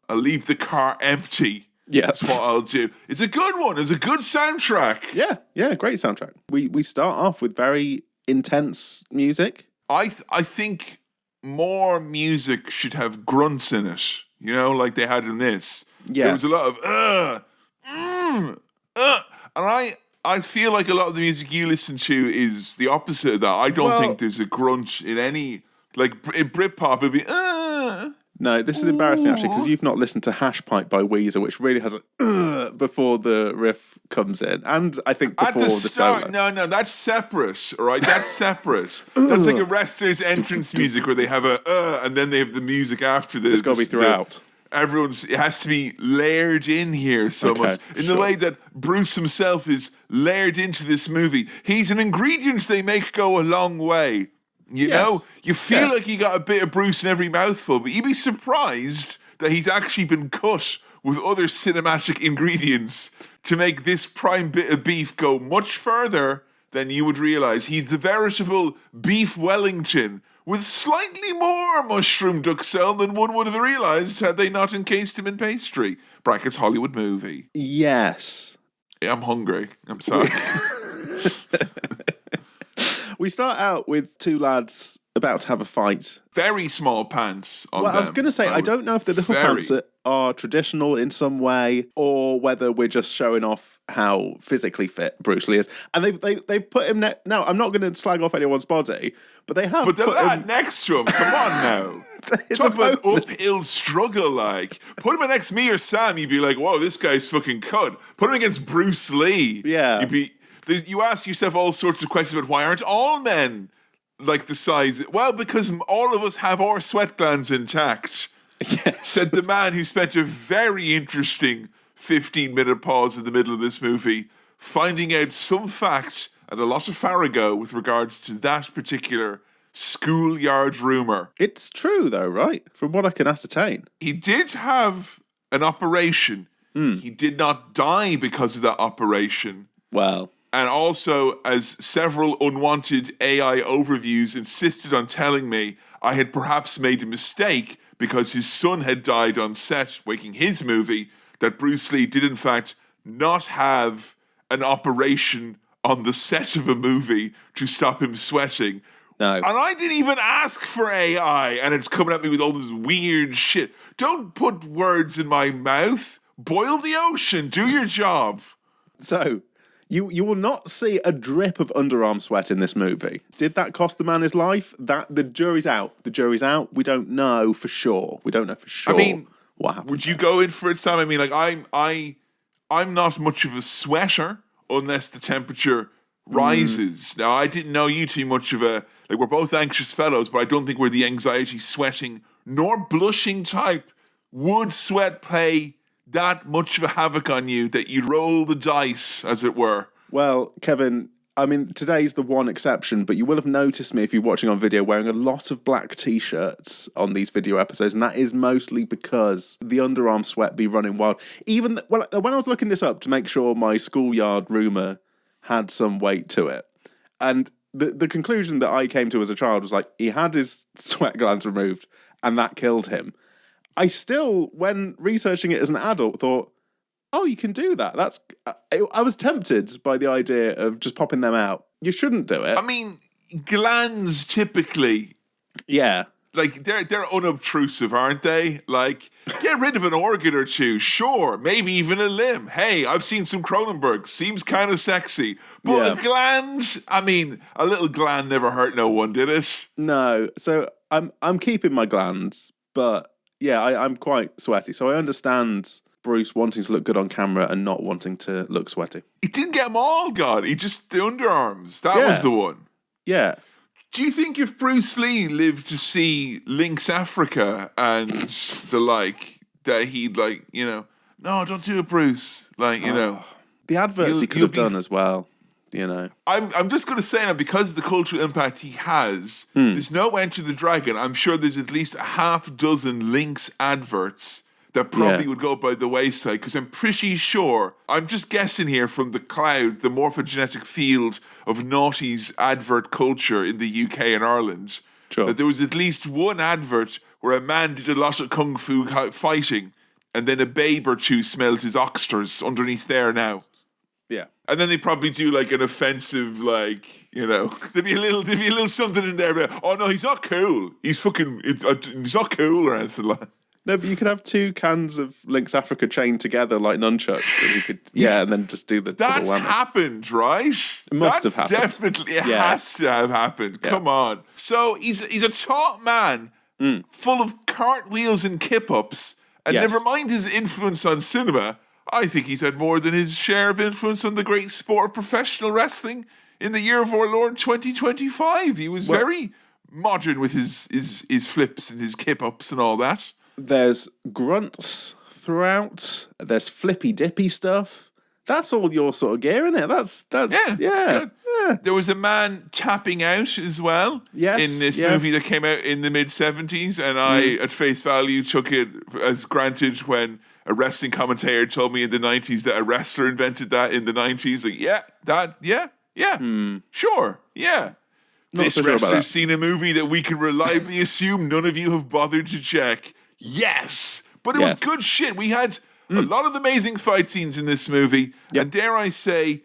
B: I'll leave the car empty.
A: Yeah.
B: That's what I'll do. It's a good one. It's a good soundtrack.
A: Yeah, great soundtrack. We start off with very intense music.
B: I think more music should have grunts in it, like they had in this.
A: Yes.
B: There was a lot of and I feel like a lot of the music you listen to is the opposite of that. I don't think there's a grunt in any, like in Britpop it'd be
A: No, this is embarrassing actually, because you've not listened to Hash Pipe by Weezer, which really has a before the riff comes in, and I think before
B: at the
A: solo.
B: No, that's separate. All right, that's separate. That's like a wrestler's entrance music where they have a and then they have the music after this.
A: It's got to be throughout.
B: It has to be layered in here so much. In the way that Bruce himself is layered into this movie. He's an ingredient they make go a long way. You know? You feel like you got a bit of Bruce in every mouthful, but you'd be surprised that he's actually been cut with other cinematic ingredients to make this prime bit of beef go much further than you would realize. He's the veritable beef Wellington with slightly more mushroom duxelle than one would have realized had they not encased him in pastry. Brackets Hollywood movie.
A: Yes.
B: I'm hungry. I'm sorry.
A: We start out with two lads about to have a fight.
B: Very small pants on them.
A: I was going to say, I don't know if the little pants are traditional in some way, or whether we're just showing off how physically fit Bruce Lee is. And they put him now. I'm not going to slag off anyone's body, but they have.
B: But the lad next to him, come on now. Talk about uphill struggle, like. Put him next to me or Sam, you'd be like, whoa, this guy's fucking cut. Put him against Bruce Lee.
A: Yeah.
B: You ask yourself all sorts of questions about why aren't all men like the size? Well, because all of us have our sweat glands intact.
A: Yes.
B: Said the man who spent a very interesting 15-minute pause in the middle of this movie finding out some fact and a lot of farrago with regards to that particular schoolyard rumour.
A: It's true though, right? From what I can ascertain.
B: He did have an operation. He did not die because of that operation.
A: Well.
B: And also, as several unwanted AI overviews insisted on telling me, I had perhaps made a mistake because his son had died on set making his movie, that Bruce Lee did in fact not have an operation on the set of a movie to stop him sweating.
A: No.
B: And I didn't even ask for AI, and it's coming at me with all this weird shit. Don't put words in my mouth. Boil the ocean. Do your job.
A: So, you will not see a drip of underarm sweat in this movie. Did that cost the man his life? The jury's out. The jury's out. We don't know for sure. I mean, what happened.
B: Would you go in for it, Sam? I mean, like I'm not much of a sweater unless the temperature rises. Now, I didn't know you too much of a, like, we're both anxious fellows, but I don't think we're the anxiety sweating nor blushing type. Would sweat play that much of a havoc on you that you'd roll the dice, as it were?
A: Well, Kevin, I mean, today's the one exception, but you will have noticed me if you're watching on video wearing a lot of black t-shirts on these video episodes, and that is mostly because the underarm sweat be running wild. Even when I was looking this up to make sure my schoolyard rumour had some weight to it, and the conclusion that I came to as a child was like, he had his sweat glands removed, and that killed him. I still, when researching it as an adult, thought, oh, you can do that. I was tempted by the idea of just popping them out. You shouldn't do it.
B: I mean, glands typically,
A: yeah,
B: like they're unobtrusive, aren't they? Like, get rid of an organ or two, sure, maybe even a limb. Hey, I've seen some Cronenberg, seems kind of sexy. But a gland, I mean, a little gland never hurt no one, did it?
A: No. So I'm keeping my glands, but yeah, I'm quite sweaty. So I understand Bruce wanting to look good on camera and not wanting to look sweaty.
B: He didn't get them all, God. He just, the underarms. That was the one.
A: Yeah.
B: Do you think if Bruce Lee lived to see Lynx Africa and the like, that he'd like, you know, no, don't do it, Bruce. Like, you know.
A: The adverts he could have done as well, you know.
B: I'm just going to say now, because of the cultural impact he has, there's no Enter the Dragon. I'm sure there's at least a half dozen Lynx adverts that probably would go by the wayside, because I'm pretty sure, I'm just guessing here from the cloud, the morphogenetic field of naughty's advert culture in the UK and Ireland, that there was at least one advert where a man did a lot of kung fu fighting, and then a babe or two smelled his oxters underneath there now.
A: Yeah.
B: And then they probably do like an offensive, like, you know, there'd be a little something in there, but, oh no, he's not cool. He's not cool or anything like that.
A: No, but you could have 2 cans of Lynx Africa chained together like nunchucks, and you could, and then just do the.
B: That's happened, right?
A: It must have happened.
B: Definitely, it has to have happened. Yeah. Come on. So he's a taut man, full of cartwheels and kip-ups, and never mind his influence on cinema. I think he's had more than his share of influence on the great sport of professional wrestling in the year of our Lord 2025. He was very modern with his flips and his kip-ups and all that.
A: There's grunts throughout. There's flippy dippy stuff. That's all your sort of gear, isn't it? That's yeah.
B: There was a man tapping out as well in this movie that came out in the mid-70s, and I, at face value, took it as granted when a wrestling commentator told me in the 90s that a wrestler invented that in the 90s. Like, sure, yeah. This wrestler's seen a movie that we can reliably assume none of you have bothered to check. Yes, but it was good shit. We had a lot of amazing fight scenes in this movie, and dare I say,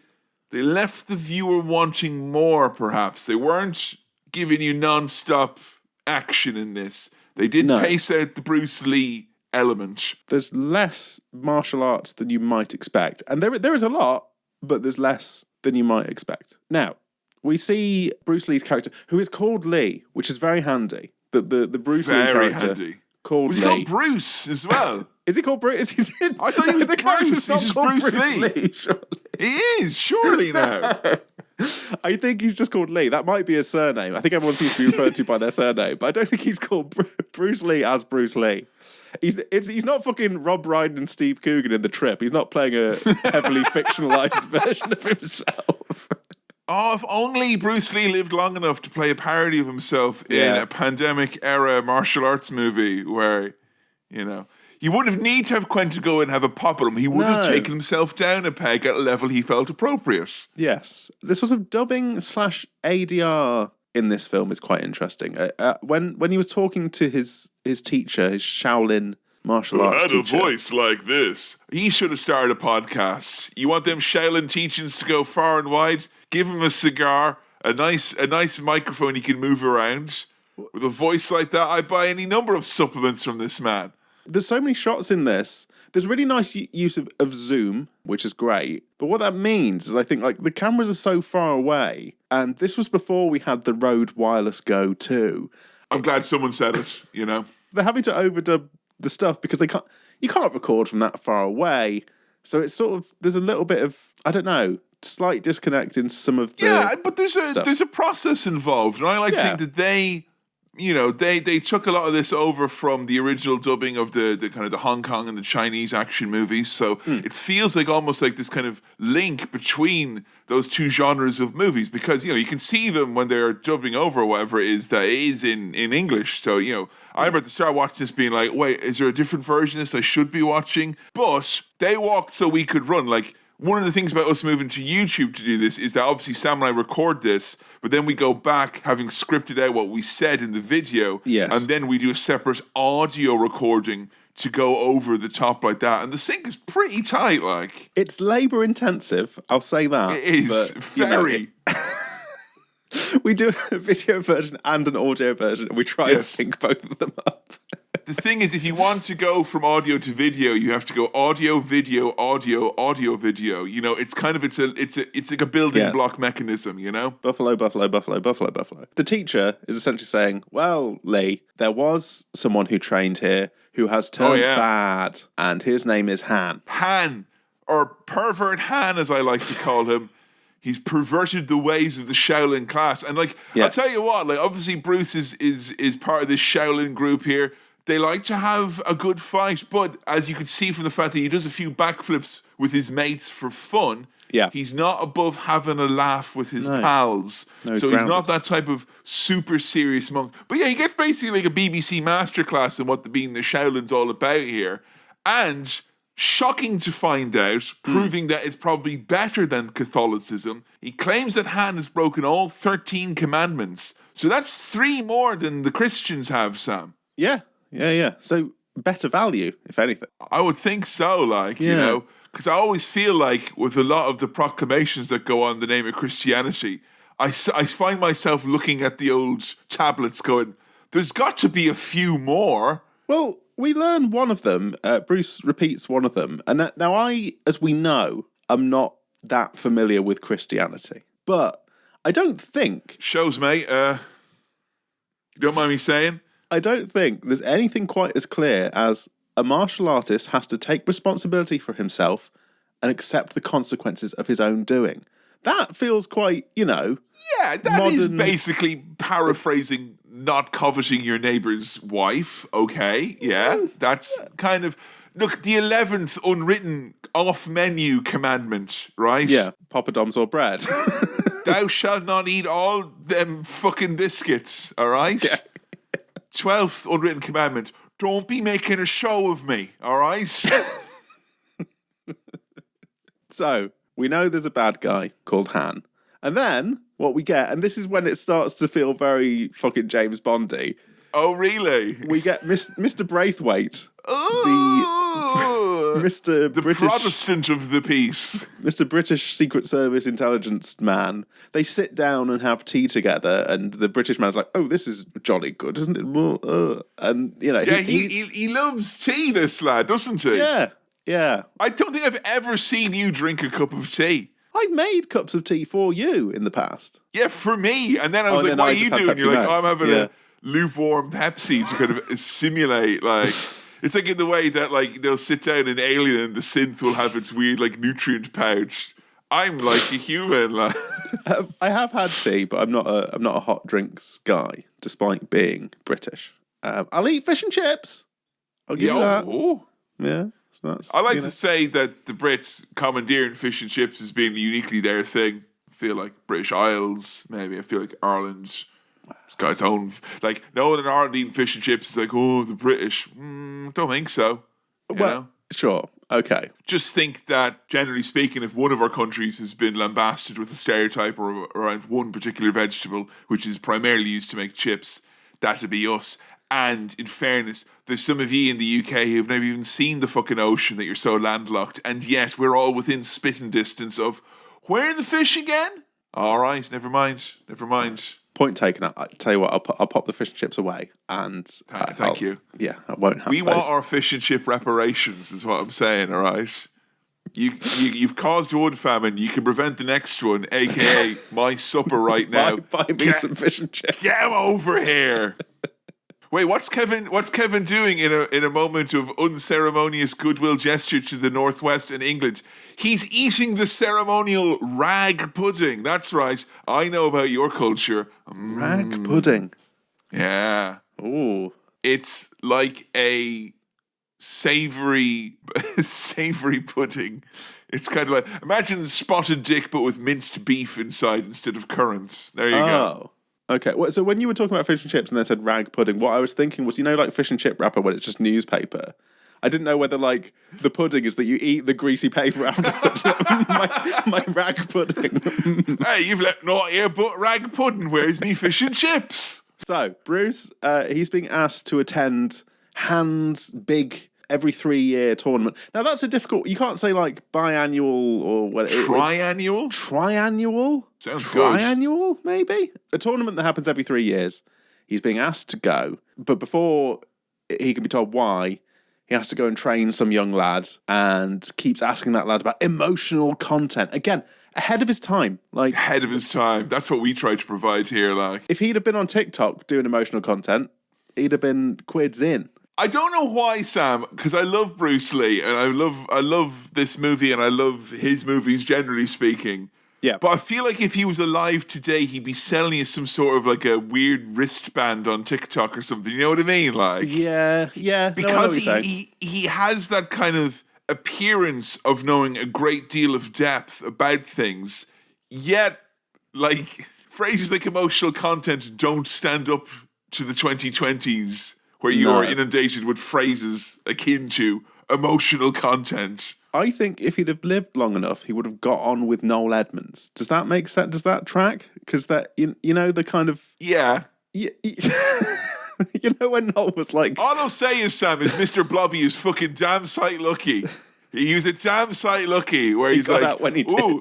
B: they left the viewer wanting more, perhaps. They weren't giving you non-stop action in this. They did pace out the Bruce Lee element.
A: There's less martial arts than you might expect, and there is a lot, but there's less than you might expect. Now, we see Bruce Lee's character, who is called Lee, which is very handy. The Bruce Lee character. Very handy.
B: Was he called Bruce as well?
A: Is he called Bruce?
B: I thought he was Bruce. He's just Bruce Lee.
A: Surely.
B: He is, surely now.
A: I think he's just called Lee. That might be a surname. I think everyone seems to be referred to by their surname, but I don't think he's called Bruce Lee as Bruce Lee. He's not fucking Rob Brydon and Steve Coogan in The Trip. He's not playing a heavily fictionalized version of himself.
B: Oh, if only Bruce Lee lived long enough to play a parody of himself in a pandemic-era martial arts movie where, you know, you wouldn't need to have Quentin go and have a pop at him. He would have taken himself down a peg at a level he felt appropriate.
A: Yes. The sort of dubbing / ADR in this film is quite interesting. When he was talking to his teacher, his Shaolin martial arts teacher.
B: Had a voice like this. He should have started a podcast. You want them Shaolin teachings to go far and wide? Give him a cigar, a nice microphone he can move around. With a voice like that, I buy any number of supplements from this man.
A: There's so many shots in this. There's really nice use of zoom, which is great. But what that means is I think like the cameras are so far away, and this was before we had the Rode Wireless Go 2.
B: I'm glad someone said it, you know.
A: They're having to overdub the stuff because you can't record from that far away. So it's sort of, there's a little bit of, I don't know, slight disconnect in some of the
B: but there's a process involved, and I to think that they took a lot of this over from the original dubbing of the kind of the Hong Kong and the Chinese action movies. So it feels like almost like this kind of link between those two genres of movies, because, you can see them when they're dubbing over whatever it is that is in English. So, I'm about to start watching this being like, wait, is there a different version of this I should be watching? But they walked so we could run. Like, one of the things about us moving to YouTube to do this is that obviously Sam and I record this, but then we go back having scripted out what we said in the video.
A: Yes.
B: And then we do a separate audio recording to go over the top like that. And the sync is pretty tight, like.
A: It's labour intensive, I'll say that.
B: It is,
A: but,
B: very.
A: We do a video version and an audio version, and we try and sync both of them up.
B: The thing is, if you want to go from audio to video, you have to go audio, video, audio, audio, video. It's kind of it's like a building block mechanism.
A: Buffalo, buffalo, buffalo, buffalo, buffalo. The teacher is essentially saying, "Well, Lee, there was someone who trained here who has turned bad, and his name is Han.
B: Han, or pervert Han, as I like to call him." He's perverted the ways of the Shaolin class. And I'll tell you what, obviously Bruce is part of this Shaolin group here. They like to have a good fight, but as you can see from the fact that he does a few backflips with his mates for fun, he's not above having a laugh with his pals.
A: No,
B: so he's not that type of super serious monk. But he gets basically like a BBC masterclass on what being the Shaolin's all about here. And shocking to find out, proving that it's probably better than Catholicism, he claims that Han has broken all 13 commandments. So that's 3 more than the Christians have, Sam.
A: Yeah. So better value, if anything.
B: I would think so, because I always feel like with a lot of the proclamations that go on in the name of Christianity, I find myself looking at the old tablets going, there's got to be a few more.
A: Well, we learn one of them. Bruce repeats one of them. And now I, as we know, am not that familiar with Christianity. But I don't think...
B: Shows, mate. You don't mind me saying?
A: I don't think there's anything quite as clear as a martial artist has to take responsibility for himself and accept the consequences of his own doing. That feels quite,
B: Yeah, that
A: modern...
B: is basically paraphrasing not coveting your neighbour's wife. Okay, yeah. That's kind of... Look, the 11th unwritten off-menu commandment, right?
A: Yeah, poppadoms or bread.
B: Thou shalt not eat all them fucking biscuits, all right? Yeah. 12th unwritten commandment, don't be making a show of me, all right?
A: So, we know there's a bad guy called Han. And then, what we get, and this is when it starts to feel very fucking James Bondy.
B: Oh, really?
A: We get Mr. Braithwaite.
B: The
A: British
B: Protestant of the piece.
A: Mr. British Secret Service intelligence man. They sit down and have tea together, and the British man's like, "Oh, this is jolly good, isn't it?" And
B: he loves tea, this lad, doesn't he?
A: Yeah. I
B: don't think I've ever seen you drink a cup of tea.
A: I've made cups of tea for you in the past.
B: Yeah, for me. And then I was like, "What are you doing?" You're like, "I'm having a lukewarm Pepsi to kind of simulate like." It's like in the way that they'll sit down in Alien and the synth will have its weird nutrient pouch. I'm like a human.
A: I have had tea, but I'm not a hot drinks guy, despite being British. I'll eat fish and chips. I'll give you that.
B: Oh.
A: Yeah. So that's,
B: I like to say that the Brits commandeering fish and chips as being uniquely their thing. I feel like British Isles, maybe. I feel like Ireland... It's got its own... no one in Ireland eating fish and chips is like, oh, the British. Don't think so. You know?
A: Sure. Okay.
B: Just think that, generally speaking, if one of our countries has been lambasted with a stereotype or around one particular vegetable, which is primarily used to make chips, that'd be us. And, in fairness, there's some of you in the UK who've never even seen the fucking ocean, that you're so landlocked, and yet we're all within spitting distance of, where are the fish again? All right, never mind.
A: Point taken. I'll tell you what, I'll pop the fish and chips away. And
B: thank you.
A: Yeah, I won't have
B: We
A: those.
B: want our fish and chip reparations, is what I'm saying, all right? You've caused one famine. You can prevent the next one, a.k.a. my supper right now.
A: Buy me some fish and chips.
B: Get over here. Wait, what's Kevin doing in a moment of unceremonious goodwill gesture to the Northwest and England? He's eating the ceremonial rag pudding. That's right. I know about your culture.
A: Rag pudding.
B: Yeah.
A: Ooh.
B: It's like a savory pudding. It's kind of like, imagine spotted dick but with minced beef inside instead of currants. There you go.
A: Okay. Well, so when you were talking about fish and chips and then said rag pudding, what I was thinking was, like fish and chip wrapper when it's just newspaper. I didn't know whether, like, the pudding is that you eat the greasy paper afterwards. my rag pudding.
B: Hey, you've left naught here but rag pudding. Where's me fish and chips?
A: So, Bruce, he's being asked to attend Hand's big every 3-year tournament. Now, that's a difficult... You can't say, like, biannual or... what.
B: Triannual?
A: Triannual?
B: Sounds good.
A: Triannual, maybe? A tournament that happens every 3 years. He's being asked to go. But before he can be told why... He has to go and train some young lad and keeps asking that lad about emotional content. Again, ahead of his time. Like,
B: ahead of his time. That's what we try to provide here. Like,
A: if he'd have been on TikTok doing emotional content, he'd have been quids in.
B: I don't know why, Sam, because I love Bruce Lee and I love this movie and I love his movies generally speaking.
A: Yeah.
B: But I feel like if he was alive today, he'd be selling you some sort of like a weird wristband on TikTok or something. You know what I mean? Like,
A: yeah.
B: Because he has that kind of appearance of knowing a great deal of depth about things, yet, like, phrases like emotional content don't stand up to the 2020s where you're inundated with phrases akin to emotional content.
A: I think if he'd have lived long enough, he would have got on with Noel Edmonds. Does that make sense? Does that track? Because that, you know, the kind of...
B: Yeah.
A: You know when Noel was like...
B: All I'll say is, Sam, is Mr. Blobby is fucking damn sight lucky. He was a damn sight lucky where he's like,
A: out when he did.
B: Ooh,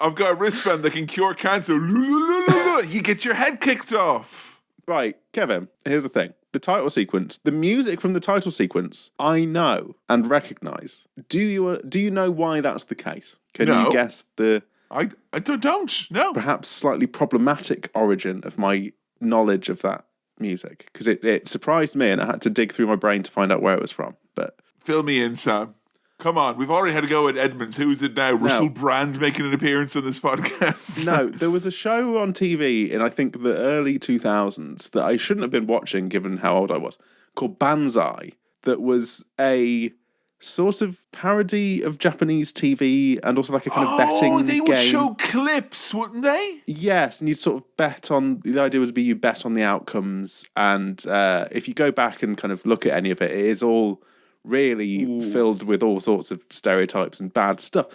B: I've got a wristband that can cure cancer. You get your head kicked off.
A: Right, Kevin, here's the thing. The title sequence, the music from the title sequence, I know and recognise. Do you know why that's the case? Can you guess the...
B: I don't. No.
A: Perhaps slightly problematic origin of my knowledge of that music? Because it surprised me and I had to dig through my brain to find out where it was from. But
B: fill me in, Sam. Come on, we've already had a go at Edmonds. Who is it now? Russell Brand making an appearance on this podcast?
A: No, there was a show on TV in, I think, the early 2000s that I shouldn't have been watching given how old I was, called Banzai, that was a sort of parody of Japanese TV and also like a kind of betting game.
B: They would show clips, wouldn't they?
A: Yes, and you'd sort of bet on... The idea would be you bet on the outcomes, and if you go back and kind of look at any of it, it is all... really filled with all sorts of stereotypes and bad stuff.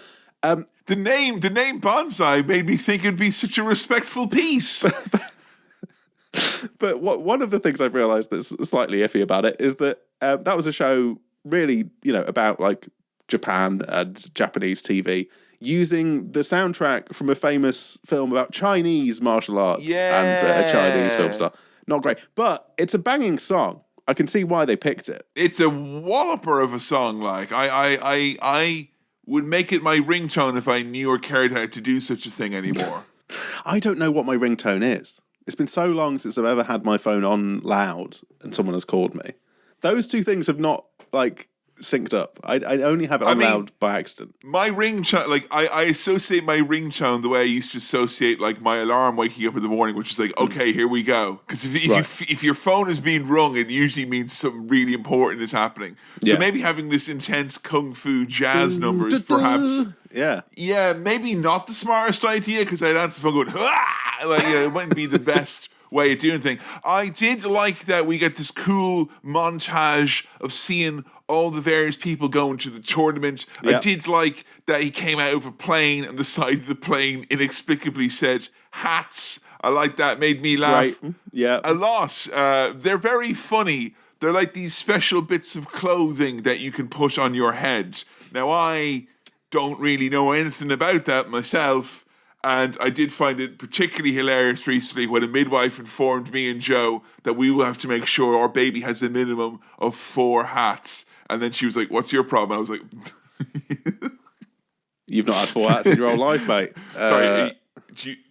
B: The name Bonsai made me think it'd be such a respectful piece.
A: But one of the things I've realised that's slightly iffy about it is that that was a show really, about like Japan and Japanese TV, using the soundtrack from a famous film about Chinese martial arts and a Chinese film star. Not great, but it's a banging song. I can see why they picked it.
B: It's a walloper of a song. Like I would make it my ringtone if I knew or cared how to do such a thing anymore.
A: I don't know what my ringtone is. It's been so long since I've ever had my phone on loud and someone has called me. Those two things have not synced up. I only have it on loud by accident.
B: My ringtone, I associate my ringtone the way I used to associate my alarm waking up in the morning, which is okay, here we go. Because if your phone is being rung, it usually means something really important is happening. So maybe having this intense kung fu jazz number is perhaps maybe not the smartest idea, because I'd answer the phone going it wouldn't be the best way of doing things. I did like that we get this cool montage of seeing all the various people going to the tournament. Yep. I did like that he came out of a plane and the side of the plane inexplicably said hats. I like that. Made me laugh a lot. They're very funny. They're like these special bits of clothing that you can put on your head. Now, I don't really know anything about that myself, and I did find it particularly hilarious recently when a midwife informed me and Joe that we will have to make sure our baby has a minimum of 4 hats. And then she was like, "What's your problem?" I was like,
A: "You've not had 4 hats in your whole life, mate."
B: Sorry.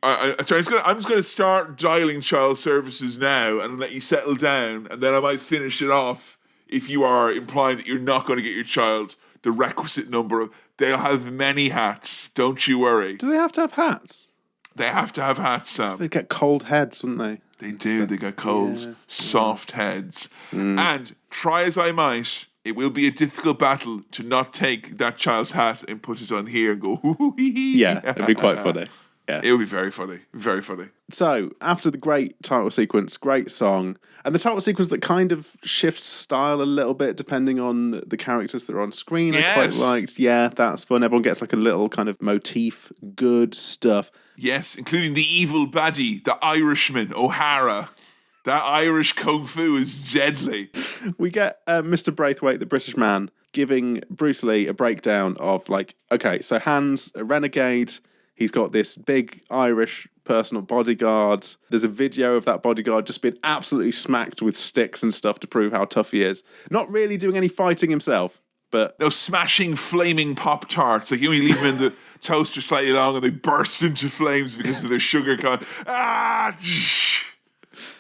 B: I'm just going to start dialing child services now and let you settle down, and then I might finish it off if you are implying that you're not going to get your child the requisite number of... They'll have many hats, don't you worry.
A: Do they have to have hats?
B: They have to have hats, Sam.
A: They'd get cold heads, wouldn't they?
B: They do. They got cold, soft heads. And try as I might, it will be a difficult battle to not take that child's hat and put it on here and go, hoo-hoo-hee-hee.
A: Yeah, it'd be quite funny. Yeah.
B: It would be very funny. Very funny.
A: So, after the great title sequence, great song, and the title sequence that kind of shifts style a little bit depending on the characters that are on screen, I quite liked. Yeah, that's fun. Everyone gets like a little kind of motif. Good stuff.
B: Yes, including the evil baddie, the Irishman, O'Hara. That Irish kung fu is deadly.
A: We get Mr. Braithwaite, the British man, giving Bruce Lee a breakdown of like, okay, so Han's a renegade. He's got this big Irish personal bodyguard. There's a video of that bodyguard just being absolutely smacked with sticks and stuff to prove how tough he is. Not really doing any fighting himself, but...
B: No, smashing flaming Pop-Tarts. Like, you leave them in the toaster slightly long and they burst into flames because of their sugar con.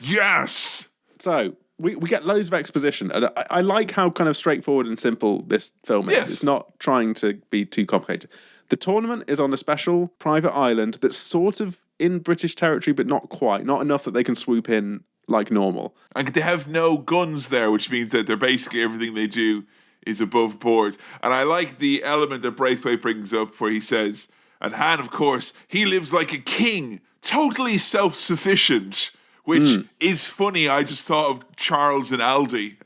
B: Yes!
A: So... We get loads of exposition, and I like how kind of straightforward and simple this film is.
B: Yes.
A: It's not trying to be too complicated. The tournament is on a special private island that's sort of in British territory, but not quite. Not enough that they can swoop in like normal.
B: And they have no guns there, which means that they're basically everything they do is above board. And I like the element that Braithwaite brings up where he says, and Han, of course, he lives like a king, totally self-sufficient. Which is funny. I just thought of Charles and Aldi,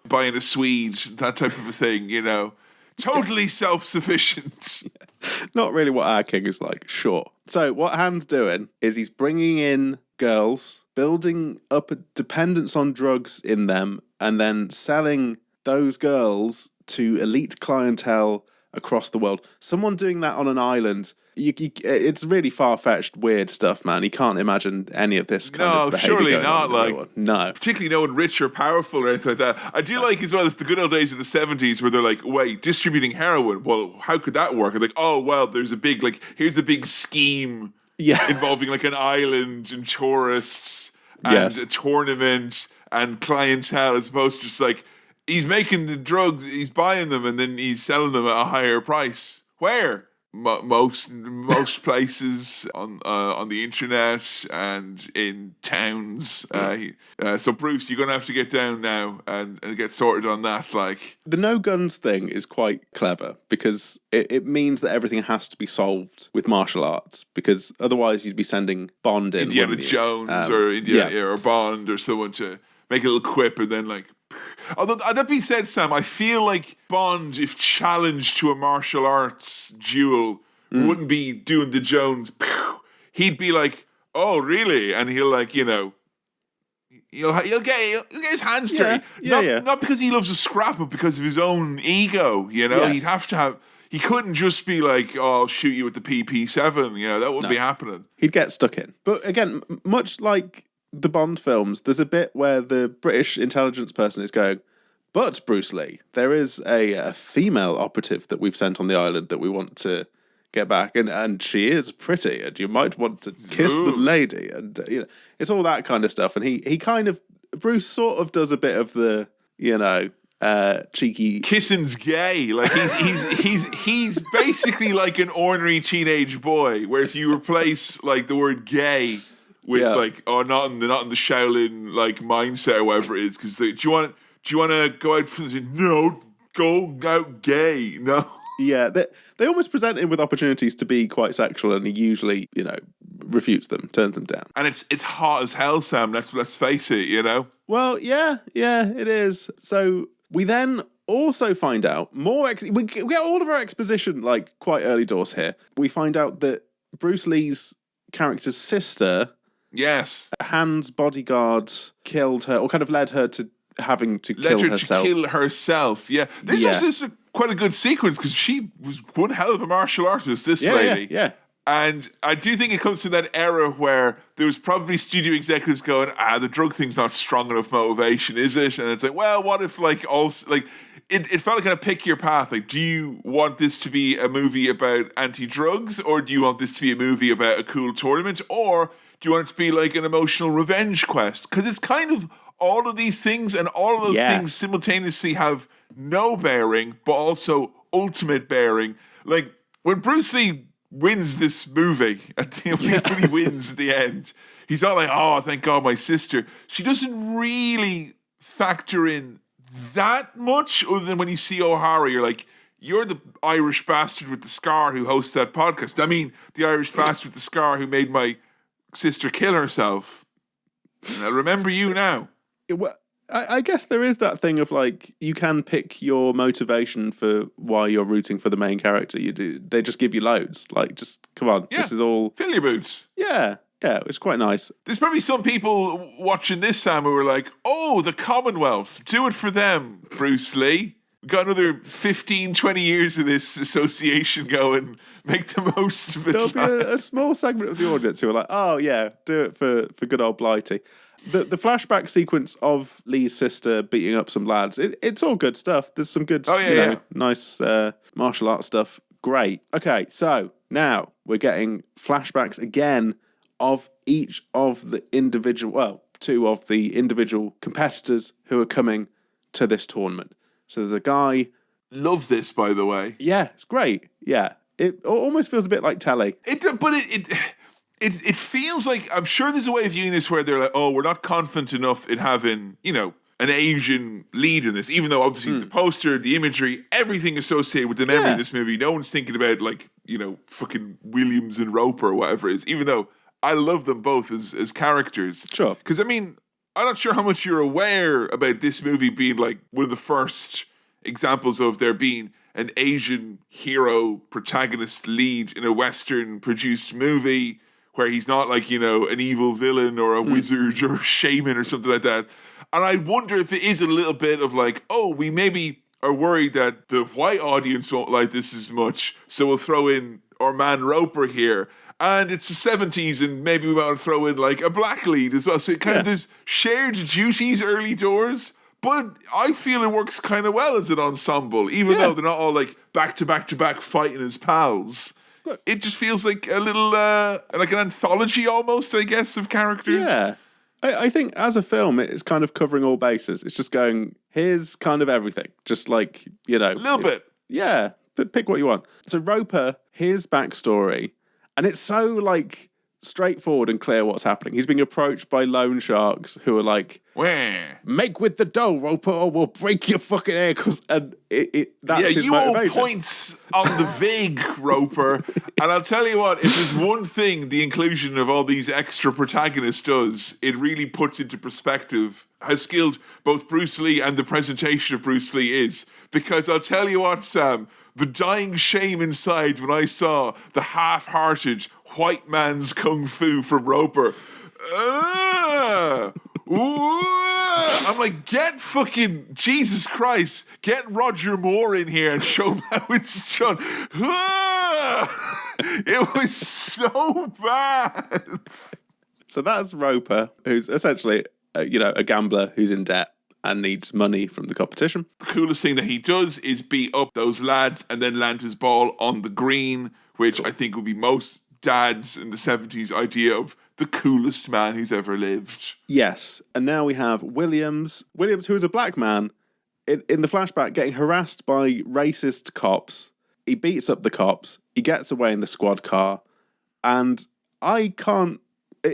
B: buying a Swede, that type of a thing, Totally self-sufficient.
A: Not really what our king is like, sure. So what Han's doing is he's bringing in girls, building up a dependence on drugs in them, and then selling those girls to elite clientele across the world. Someone doing that on an island... it's really far-fetched, weird stuff, man. You can't imagine any of this kind of behavior
B: surely
A: going
B: not.
A: on. No.
B: Particularly no one rich or powerful or anything like that. I do like as well, it's the good old days of the 70s where they're like, wait, distributing heroin? Well, how could that work? And like, oh, well, there's a big, here's the big scheme involving like an island and tourists and a tournament and clientele as opposed to just like, he's making the drugs, he's buying them and then he's selling them at a higher price. Where? Most places on the internet and in towns. So Bruce, you're gonna have to get down now and get sorted on that. Like
A: the no guns thing is quite clever because it means that everything has to be solved with martial arts because otherwise you'd be sending Bond in
B: Indiana Jones or Bond or someone to make a little quip and then like. Although that being said, Sam, I feel like Bond, if challenged to a martial arts duel, wouldn't be doing the Jones. He'd be like, "Oh, really?" And he'll like, he'll get his hands dirty. Not because he loves a scrap, but because of his own ego. He'd have to have. He couldn't just be like, "Oh, I'll shoot you with the PP7." That wouldn't be happening.
A: He'd get stuck in. But again, much like the Bond films, there's a bit where the British intelligence person is going, but Bruce Lee, there is a female operative that we've sent on the island that we want to get back, and she is pretty, and you might want to kiss the lady, and it's all that kind of stuff. And he kind of, Bruce sort of does a bit of the cheeky
B: kissing's gay. Like he's basically like an ornery teenage boy. Where if you replace like the word gay with not in the Shaolin like mindset or whatever it is, because do you want to go out for this? No, go out gay. No.
A: Yeah, they almost present him with opportunities to be quite sexual, and he usually, refutes them, turns them down.
B: And it's hot as hell, Sam. Let's face it,
A: Well, yeah, it is. So we then also find out more. We get all of our exposition like quite early doors here. We find out that Bruce Lee's character's sister.
B: Yes.
A: Han's bodyguard killed her, or kind of led her to having to kill herself.
B: To kill herself, yeah. This was quite a good sequence because she was one hell of a martial artist, this lady.
A: Yeah.
B: And I do think it comes from that era where there was probably studio executives going, the drug thing's not strong enough motivation, is it? And it's like, well, what if it felt like a pick your path. Like, do you want this to be a movie about anti-drugs, or do you want this to be a movie about a cool tournament, or do you want it to be like an emotional revenge quest? Because it's kind of all of these things, and all of those things simultaneously have no bearing, but also ultimate bearing. Like, when Bruce Lee wins this movie, when he wins at the end, he's all like, oh, thank God, my sister. She doesn't really factor in that much, other than when you see O'Hara, you're like, you're the Irish bastard with the scar who hosts that podcast. I mean, the Irish bastard with the scar who made my sister kill herself. And I remember you now.
A: I guess there is that thing of like, you can pick your motivation for why you're rooting for the main character. They just give you loads. Like, just come on, this is all.
B: Fill your boots.
A: Yeah, it's quite nice.
B: There's probably some people watching this, Sam, who are like, oh, the Commonwealth, do it for them, Bruce Lee. We've got another 15, 20 years of this association going. Make the most of it.
A: There'll be a small segment of the audience who are like, oh yeah, do it for good old Blighty. The flashback sequence of Lee's sister beating up some lads, it's all good stuff. There's some good, nice martial arts stuff. Great. Okay, so now we're getting flashbacks again of each of the two of the individual competitors who are coming to this tournament. So there's a guy.
B: Love this, by the way.
A: Yeah, it's great. Yeah. It almost feels a bit like telly.
B: It feels like, I'm sure there's a way of viewing this where they're like, oh, we're not confident enough in having, an Asian lead in this, even though obviously the poster, the imagery, everything associated with the memory of this movie, no one's thinking about like, fucking Williams and Roper or whatever it is, even though I love them both as characters.
A: Sure.
B: Because, I mean, I'm not sure how much you're aware about this movie being like one of the first examples of there being an Asian hero protagonist lead in a Western produced movie where he's not like, an evil villain or a wizard or a shaman or something like that. And I wonder if it is a little bit of like, oh, we maybe are worried that the white audience won't like this as much, so we'll throw in our man Roper here. And it's the 70s, and maybe we want to throw in like a black lead as well. So it kind of, there's shared duties early doors, but I feel it works kind of well as an ensemble, even though they're not all like back to back to back fighting as pals. Look, it just feels like a little, like an anthology almost, I guess, of characters.
A: Yeah. I think as a film, it's kind of covering all bases. It's just going, here's kind of everything. Just like,
B: a little bit.
A: Yeah, but pick what you want. So Roper, his backstory, and it's so like straightforward and clear what's happening. He's being approached by loan sharks who are like,
B: where?
A: Make with the dough, Roper, or we'll break your fucking ankles. And that's his
B: you
A: motivation.
B: all points on the vig, Roper. And I'll tell you what, if there's one thing the inclusion of all these extra protagonists does, it really puts into perspective how skilled both Bruce Lee and the presentation of Bruce Lee is. Because I'll tell you what, Sam, the dying shame inside when I saw the half-hearted white man's kung fu from Roper. I'm like, get fucking Jesus Christ, get Roger Moore in here and show him how it's done. It was so bad.
A: So that's Roper, who's essentially, a gambler who's in debt and needs money from the competition.
B: The coolest thing that he does is beat up those lads and then land his ball on the green, which I think would be most dads in the 70s idea of the coolest man who's ever lived.
A: Yes. And now we have Williams, who is a black man, in the flashback getting harassed by racist cops. He beats up the cops. He gets away in the squad car. And I can't,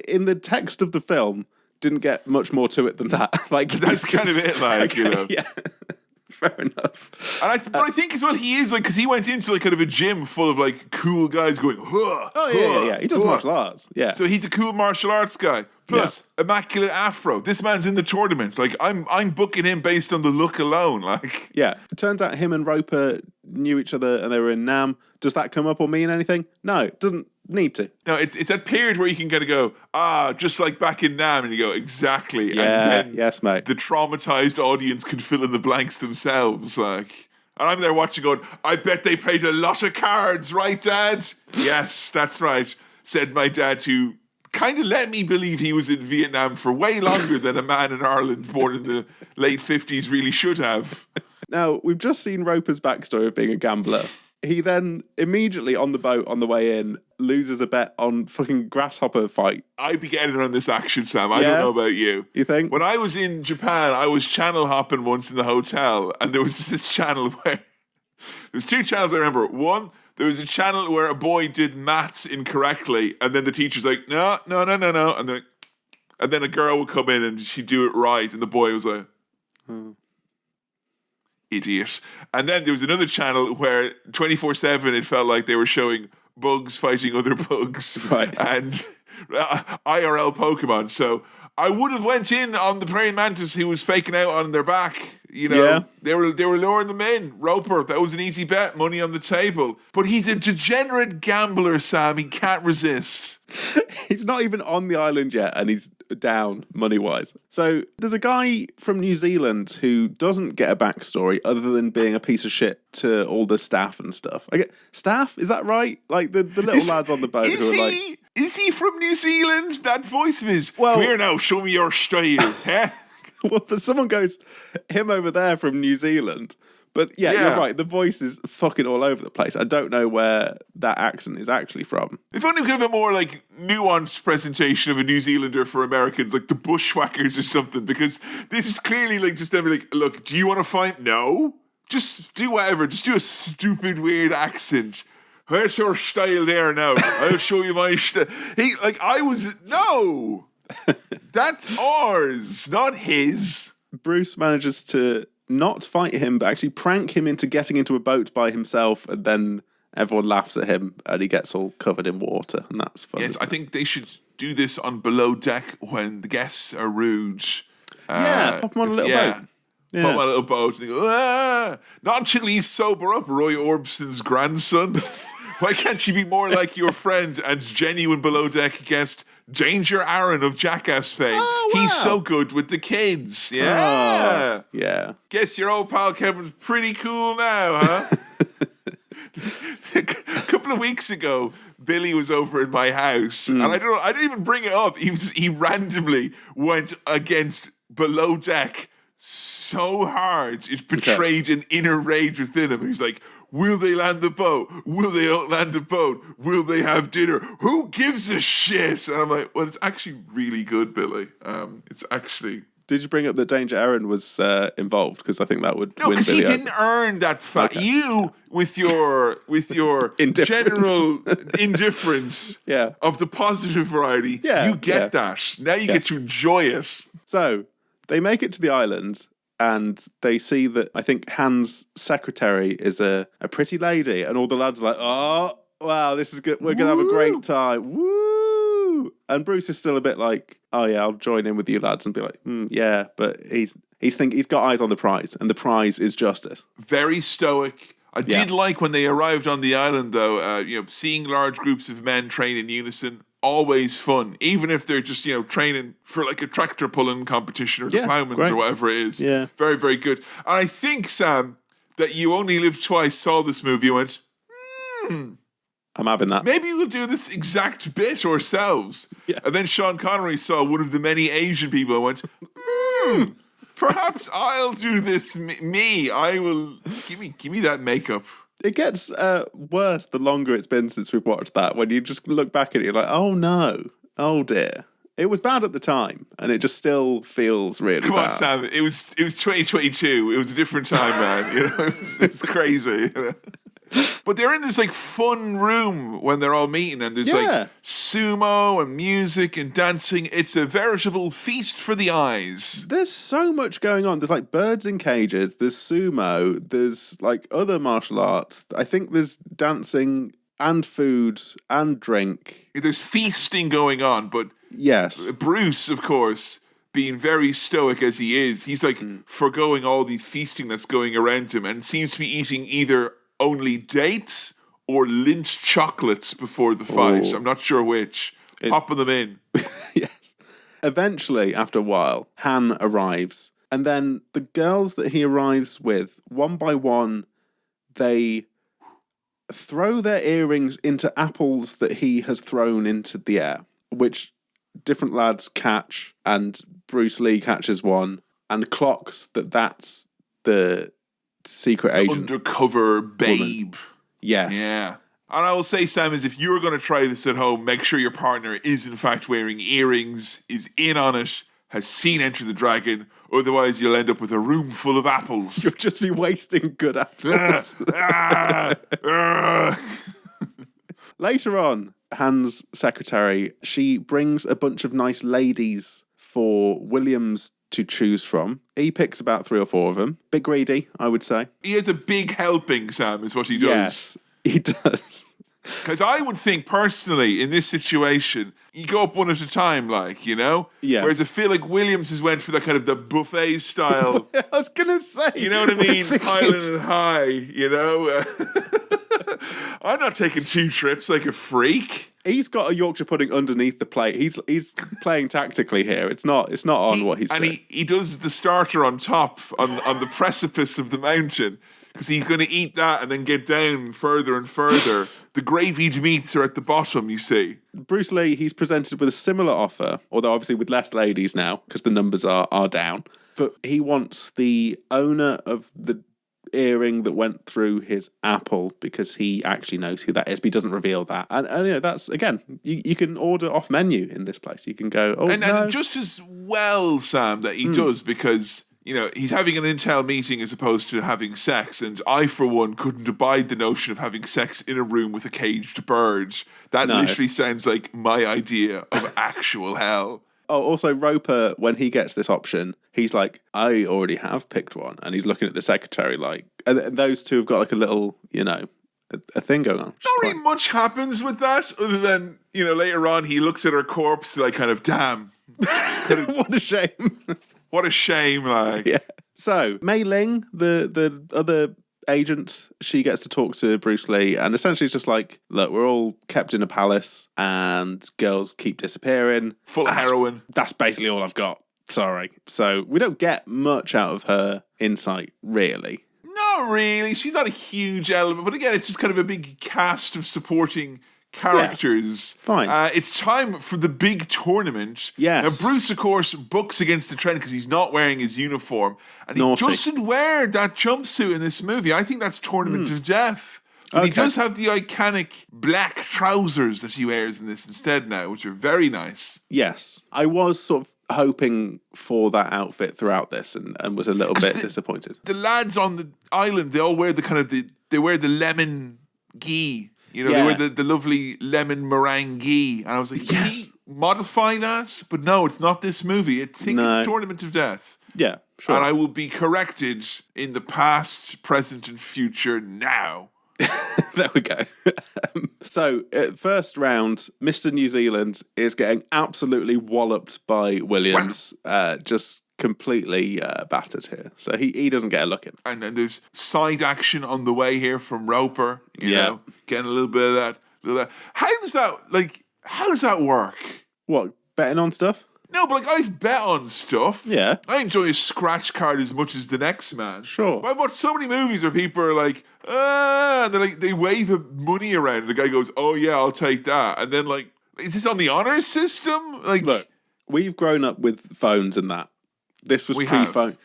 A: in the text of the film, didn't get much more to it than that. Like,
B: that's kind of it, like,
A: Yeah. Fair enough.
B: And but I think as well he is like, because he went into like kind of a gym full of like cool guys going, huh,
A: yeah. He does martial arts. Yeah.
B: So he's a cool martial arts guy. Plus, immaculate afro. This man's in the tournament. Like, I'm booking him based on the look alone. Like,
A: yeah. It turns out him and Roper knew each other and they were in Nam. Does that come up or mean anything? No, it doesn't need to.
B: No, it's that period where you can kind of go, just like back in Nam, and you go, exactly.
A: Yeah,
B: and then
A: yes, mate.
B: The traumatized audience can fill in the blanks themselves, like. And I'm there watching going, I bet they played a lot of cards, right, Dad? Yes, that's right, said my dad, who kind of let me believe he was in Vietnam for way longer than a man in Ireland born in the late 50s really should have.
A: Now, we've just seen Roper's backstory of being a gambler. He then immediately on the boat on the way in loses a bet on fucking grasshopper fight.
B: I'd be getting on this action, Sam. I don't know about you.
A: You think?
B: When I was in Japan, I was channel hopping once in the hotel, and there was this channel where there's two channels I remember. One, there was a channel where a boy did maths incorrectly, and then the teacher's like, no, and they're like, And then a girl would come in and she'd do it right, and the boy was like, idiot. And then there was another channel where 24/7 it felt like they were showing bugs fighting other bugs,
A: right,
B: and IRL Pokemon. So I would have went in on the praying mantis who was faking out on their back. You know, they were luring them in. Roper, that was an easy bet, money on the table. But he's a degenerate gambler, Sam. He can't resist.
A: He's not even on the island yet, and he's down money-wise. So there's a guy from New Zealand who doesn't get a backstory other than being a piece of shit to all the staff and stuff. I get staff, is that right? Like the little lads on the boat who are like...
B: Is he from New Zealand? That voice of his.
A: Well,
B: come here now, show me your style. Huh?
A: Well, but someone goes, him over there from New Zealand. But yeah, you're right. The voice is fucking all over the place. I don't know where that accent is actually from.
B: If only we could have a more like nuanced presentation of a New Zealander for Americans, like the Bushwhackers or something, because this is clearly like just them like, look, do you want to fight? No. Just do whatever. Just do a stupid, weird accent. Where's your style there now? I'll show you my style. No. That's ours, not his.
A: Bruce manages to not fight him, but actually prank him into getting into a boat by himself, and then everyone laughs at him, and he gets all covered in water, and that's fun.
B: Yes, I think they should do this on below deck when the guests are rude.
A: Pop him on a little boat.
B: Yeah. Put him on a little boat and they go, ah! Not until he's sober up, Roy Orbison's grandson. Why can't she be more like your friend and genuine below deck guest, Danger Aaron of Jackass fame?
A: Oh, wow.
B: He's so good with the kids. Yeah.
A: Oh, yeah.
B: Guess your old pal Kevin's pretty cool now, huh? A couple of weeks ago, Billy was over in my house, and I didn't even bring it up. He randomly went against below deck so hard it betrayed an inner rage within him. He's like, will they land the boat? Will they not land the boat? Will they have dinner? Who gives a shit? And I'm like, well, it's actually really good, Billy. It's actually...
A: Did you bring up that Danger Aaron was involved? Because I think that would win Billy.
B: No, because he didn't earn that fact. Okay. You, with your general indifference of the positive variety, you get that. Now you get to enjoy it.
A: So... they make it to the island, and they see that, I think, Han's secretary is a pretty lady, and all the lads are like, oh, wow, this is good. We're going to have a great time. Woo! And Bruce is still a bit like, oh, yeah, I'll join in with you lads, and be like, yeah, but he's got eyes on the prize, and the prize is justice.
B: Very stoic. I did like when they arrived on the island, though, seeing large groups of men train in unison. Always fun, even if they're just, training for like a tractor pulling competition or the plowmans or whatever it is.
A: Yeah.
B: Very, very good. And I think, Sam, that You Only Live Twice saw this movie and went,
A: I'm having that.
B: Maybe we'll do this exact bit ourselves.
A: Yeah.
B: And then Sean Connery saw one of the many Asian people and went, perhaps I'll do this. I will. Give me that makeup.
A: It gets worse the longer it's been since we've watched that. When you just look back at it, you're like, oh no, oh dear. It was bad at the time, and it just still feels really bad.
B: Come on, Sam. It was 2022. It was a different time, man. It's crazy. But they're in this like fun room when they're all meeting, and there's like sumo and music and dancing. It's a veritable feast for the eyes.
A: There's so much going on. There's like birds in cages, there's sumo, there's like other martial arts. I think there's dancing and food and drink.
B: There's feasting going on, but Bruce, of course, being very stoic as he is, he's like foregoing all the feasting that's going around him and seems to be eating either only dates or Lindt chocolates before the fight. I'm not sure which. Popping them in.
A: Yes. Eventually, after a while, Han arrives. And then the girls that he arrives with, one by one, they throw their earrings into apples that he has thrown into the air, which different lads catch, and Bruce Lee catches one and clocks that's the secret agent.
B: Undercover babe.
A: Woman. Yes.
B: Yeah. And I will say, Sam, is if you're going to try this at home, make sure your partner is in fact wearing earrings, is in on it, has seen Enter the Dragon. Otherwise, you'll end up with a room full of apples.
A: You'll just be wasting good apples. Later on, Han's secretary, she brings a bunch of nice ladies for Williams to choose from. He picks about 3 or 4 of them. Bit greedy, I would say.
B: He has a big helping, Sam, is what he does.
A: Yes, he does.
B: Because I would think, personally, in this situation, you go up one at a time, like, you know?
A: Yeah.
B: Whereas I feel like Williams has went for that kind of the buffet style.
A: I was going to say.
B: You know what I mean? Piling it high, you know? I'm not taking 2 trips like a freak.
A: He's got a Yorkshire pudding underneath the plate. He's playing tactically here. It's not on what he's doing.
B: And he does the starter on top, on the precipice of the mountain, because he's going to eat that and then get down further and further. The gravied meats are at the bottom, you see.
A: Bruce Lee, he's presented with a similar offer, although obviously with less ladies now, because the numbers are down. But he wants the owner of the earring that went through his apple, because he actually knows who that is, but he doesn't reveal that. And you know, that's, again, you can order off menu in this place. You can go,
B: and just as well, Sam, that he does, because, you know, he's having an intel meeting as opposed to having sex, and I, for one, couldn't abide the notion of having sex in a room with a caged bird. That literally sounds like my idea of actual hell.
A: Oh, also, Roper, when he gets this option, he's like, I already have picked one. And he's looking at the secretary like, and those two have got like a little, you know, a thing going on.
B: Not really much happens with that, other than, you know, later on he looks at her corpse like, kind of, damn.
A: What a shame.
B: What a shame, like.
A: Yeah. So, Mei Ling, the other agent, she gets to talk to Bruce Lee, and essentially it's just like, look, we're all kept in a palace and girls keep disappearing.
B: Full of heroin.
A: That's basically all I've got. Sorry. So we don't get much out of her insight, really.
B: Not really. She's not a huge element, but again, it's just kind of a big cast of supporting characters.
A: Yeah, fine.
B: It's time for the big tournament.
A: Yes.
B: Now, Bruce, of course, bucks against the trend because he's not wearing his uniform. And he
A: Naughty.
B: doesn't wear that jumpsuit in this movie. I think that's Tournament of Death. But he does have the iconic black trousers that he wears in this instead now, which are very nice.
A: Yes. I was sort of hoping for that outfit throughout this and was a little bit disappointed.
B: The lads on the island, they all wear the kind of they wear the lemon ghee. You know, they wear the lovely lemon meringue ghee. And I was like, can he modify that? But no, it's not this movie. I think it's Tournament of Death.
A: Yeah, sure.
B: And I will be corrected in the past, present, and future now.
A: There we go. So, first round, Mr. New Zealand is getting absolutely walloped by Williams. Just completely battered here. So he doesn't get a look in.
B: And then there's side action on the way here from Roper. You know, getting a little bit of that. How does that work?
A: What, betting on stuff?
B: No, but like, I've bet on stuff.
A: Yeah.
B: I enjoy a scratch card as much as the next man.
A: Sure.
B: But I've watched so many movies where people are like, they wave money around and the guy goes, oh yeah, I'll take that. And then like, is this on the honor system? Like,
A: look, we've grown up with phones and that. This was pre-phone.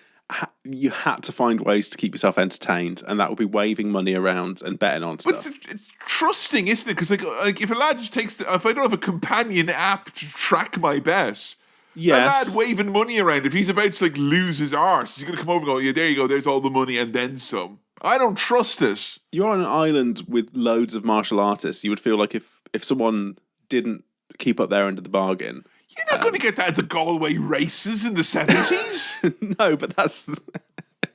A: You had to find ways to keep yourself entertained, and that would be waving money around and betting on stuff.
B: But it's trusting, isn't it? Because like if a lad just takes, if I don't have a companion app to track my bet, a lad waving money around, if he's about to like lose his arse, he's going to come over and go, yeah, there you go, there's all the money and then some. I don't trust it.
A: You're on an island with loads of martial artists. You would feel like if someone didn't keep up their end of the bargain.
B: You're not going to get that at the Galway races in the 70s.
A: No, but that's...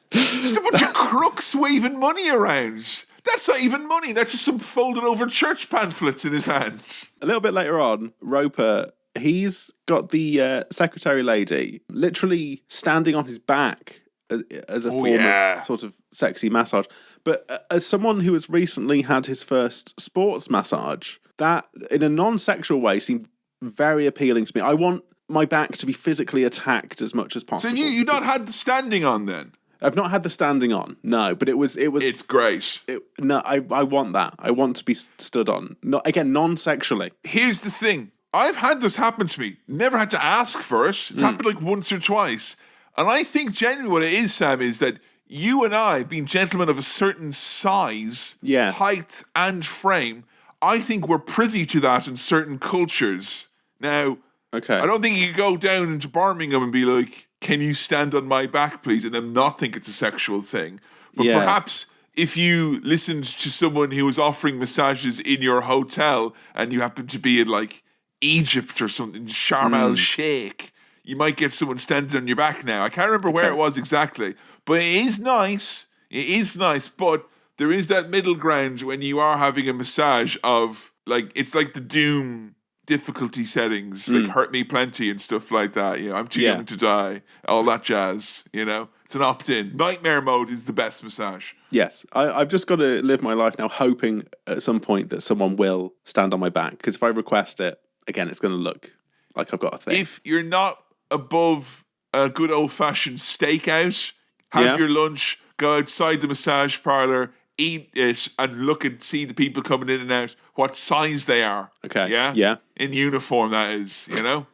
B: Just a bunch of crooks waving money around. That's not even money. That's just some folded over church pamphlets in his hands.
A: A little bit later on, Roper, he's got the secretary lady literally standing on his back as a form of sort of sexy massage. But as someone who has recently had his first sports massage, that in a non-sexual way seemed very appealing to me. I want my back to be physically attacked as much as possible.
B: So you not had the standing on then?
A: I've not had the standing on, no, but it was.
B: It's great.
A: I want that. I want to be stood on. Not again, non-sexually.
B: Here's the thing: I've had this happen to me. Never had to ask for it. It's happened like once or twice, and I think genuinely what it is, Sam, is that you and I, being gentlemen of a certain size, height, and frame, I think we're privy to that in certain cultures. Now, I don't think you could go down into Birmingham and be like, can you stand on my back, please? And then not think it's a sexual thing. But perhaps if you listened to someone who was offering massages in your hotel and you happened to be in like Egypt or something, Sharm el Sheikh, you might get someone standing on your back now. I can't remember where it was exactly, but it is nice. It is nice, but there is that middle ground when you are having a massage of, like, it's like the Doom difficulty settings, like Hurt Me Plenty and stuff like that. You know, I'm too young to die, all that jazz, you know. It's an opt-in. Nightmare mode is the best massage.
A: Yes, I've just got to live my life now hoping at some point that someone will stand on my back, because if I request it, again, it's going to look like I've got a thing.
B: If you're not above a good old-fashioned stakeout, have your lunch, go outside the massage parlour, eat it, and look and see the people coming in and out, what size they are.
A: Okay.
B: Yeah?
A: Yeah.
B: In uniform, that is, you know?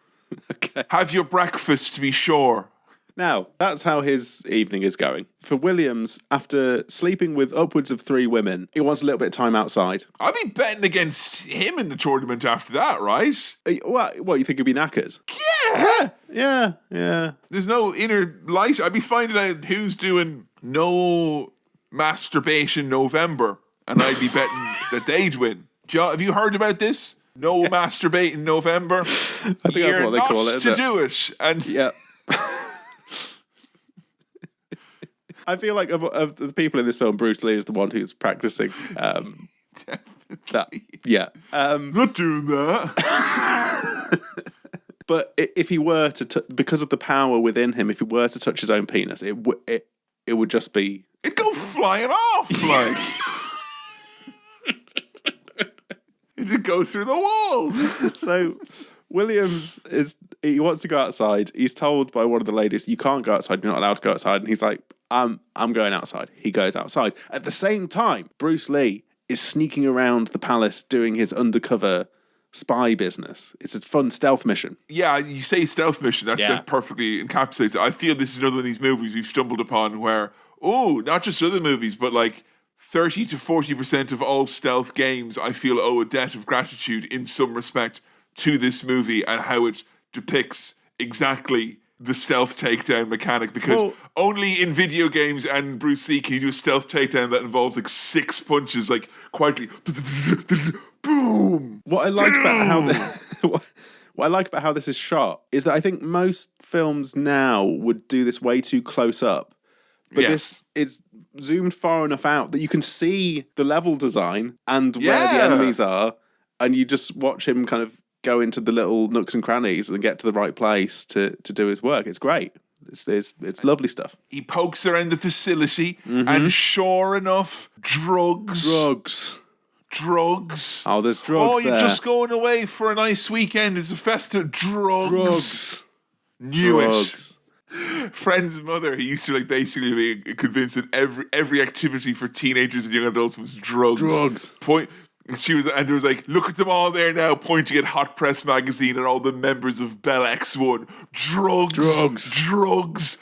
A: Okay.
B: Have your breakfast, to be sure.
A: Now, that's how his evening is going. For Williams, after sleeping with upwards of 3 women, he wants a little bit of time outside.
B: I'll be betting against him in the tournament after that, right?
A: What, you think he'd be knackered?
B: Yeah.
A: Yeah.
B: There's no inner light. I'd be finding out who's doing no masturbation November, and I'd be betting that they'd win. Have you heard about this? No masturbating November?
A: I think that's what they call it,
B: to do it. And
A: yeah. I feel like of the people in this film, Bruce Lee is the one who's practicing. That, yeah.
B: Not doing that.
A: But if he were to, because of the power within him, if he were to touch his own penis, it would just be...
B: It'd go flying off, like... It'd go through the walls.
A: So... Williams he wants to go outside. He's told by one of the ladies, you can't go outside, you're not allowed to go outside. And he's like, I'm going outside. He goes outside. At the same time, Bruce Lee is sneaking around the palace doing his undercover spy business. It's a fun stealth mission.
B: Yeah, you say stealth mission, that perfectly encapsulates it. I feel this is another one of these movies we've stumbled upon where, not just other movies, but like 30 to 40% of all stealth games, I feel, owe a debt of gratitude in some respect to this movie and how it depicts exactly the stealth takedown mechanic, because only in video games and Bruce Lee can you do a stealth takedown that involves like 6 punches, like quietly, boom.
A: What I like about how this is shot is that I think most films now would do this way too close up, but this is zoomed far enough out that you can see the level design and where the enemies are, and you just watch him kind of go into the little nooks and crannies and get to the right place to do his work. It's great. It's lovely stuff.
B: He pokes around the facility, and sure enough, drugs.
A: Oh, there's drugs
B: you're
A: there.
B: just going away for a nice weekend. It's a festive. Drugs. Knew it. Friend's mother, he used to like basically be convinced that every activity for teenagers and young adults was drugs. And there was like, look at them all there now, pointing at Hot Press magazine and all the members of Bell X1. Drugs.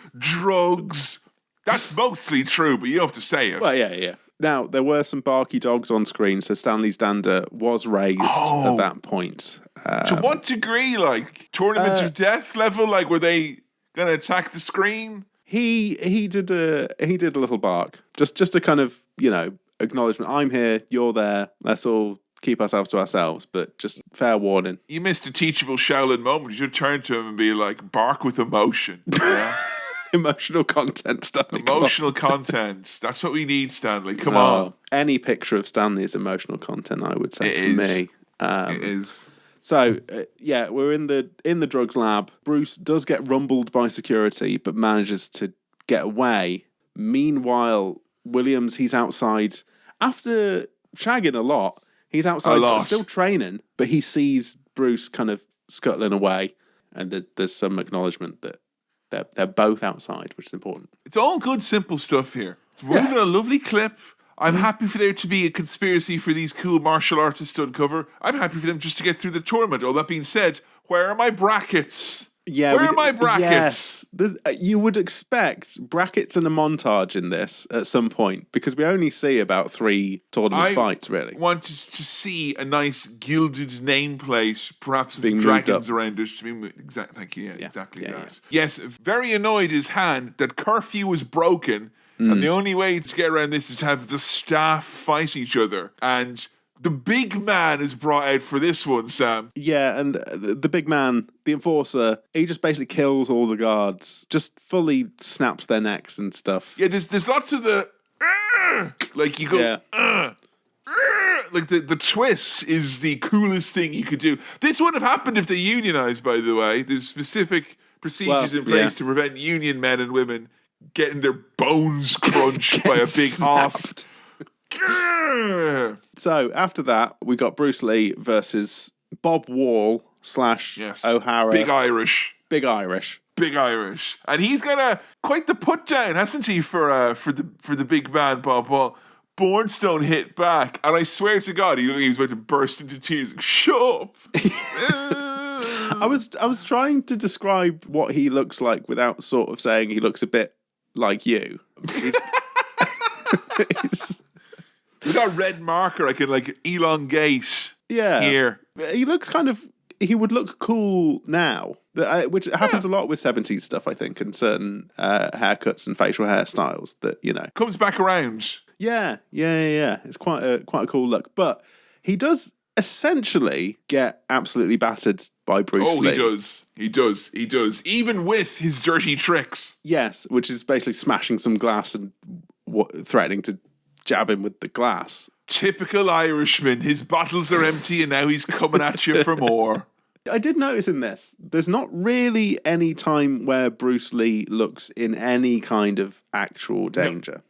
B: That's mostly true, but you have to say it.
A: Well, yeah. Now, there were some barky dogs on screen, so Stanley's dander was raised at that point.
B: To what degree? Like, Tournament of Death level? Like, were they going to attack the screen?
A: He did a little bark. Just a kind of, acknowledgement. I'm here, you're there. Let's all keep ourselves to ourselves, but just fair warning.
B: You missed a teachable Shaolin moment. You should turn to him and be like, bark with emotion. Yeah?
A: Emotional content, Stanley.
B: Emotional content. That's what we need, Stanley. Come on.
A: Any picture of Stanley is emotional content, I would say, me.
B: It is.
A: So, we're in the drugs lab. Bruce does get rumbled by security, but manages to get away. Meanwhile, Williams, he's outside. After shagging a lot, he's outside still training, but he sees Bruce kind of scuttling away, and there's some acknowledgement that they're both outside, which is important.
B: It's all good, simple stuff here. It's even a lovely clip. I'm happy for there to be a conspiracy for these cool martial artists to uncover. I'm happy for them just to get through the tournament. All that being said, where are my brackets?
A: Yeah,
B: where are my brackets?
A: Yes. You would expect brackets and a montage in this at some point, because we only see about 3 tournament fights, really.
B: I wanted to see a nice gilded nameplate, perhaps with dragons around it. Thank you. Exactly that. Yeah. Yes, very annoyed is Han that curfew was broken, and the only way to get around this is to have the staff fight each other. And the big man is brought out for this one, Sam.
A: Yeah, and the big man, the enforcer, he just basically kills all the guards, just fully snaps their necks and stuff.
B: Yeah, there's lots of the like you go like the twist is the coolest thing you could do. This wouldn't have happened if they unionized, by the way. There's specific procedures in place to prevent union men and women getting their bones crunched by a big ass.
A: So after that, we got Bruce Lee versus Bob Wall / O'Hara.
B: Big Irish. And he's got quite the put down, hasn't he, for the big man, Bob Wall. Bornstone hit back, and I swear to God, he was about to burst into tears. Like, shut up.
A: I was trying to describe what he looks like without sort of saying he looks a bit like you.
B: We got red marker. I can elongate.
A: Yeah,
B: here
A: he looks he would look cool now, which happens a lot with 70s stuff, I think, and certain haircuts and facial hairstyles that
B: comes back around.
A: Yeah. It's quite a cool look, but he does essentially get absolutely battered by Bruce Lee.
B: He does. Even with his dirty tricks.
A: Yes, which is basically smashing some glass and threatening to jab him with the glass.
B: Typical Irishman. His bottles are empty and now he's coming at you for more.
A: I did notice in this, there's not really any time where Bruce Lee looks in any kind of actual danger.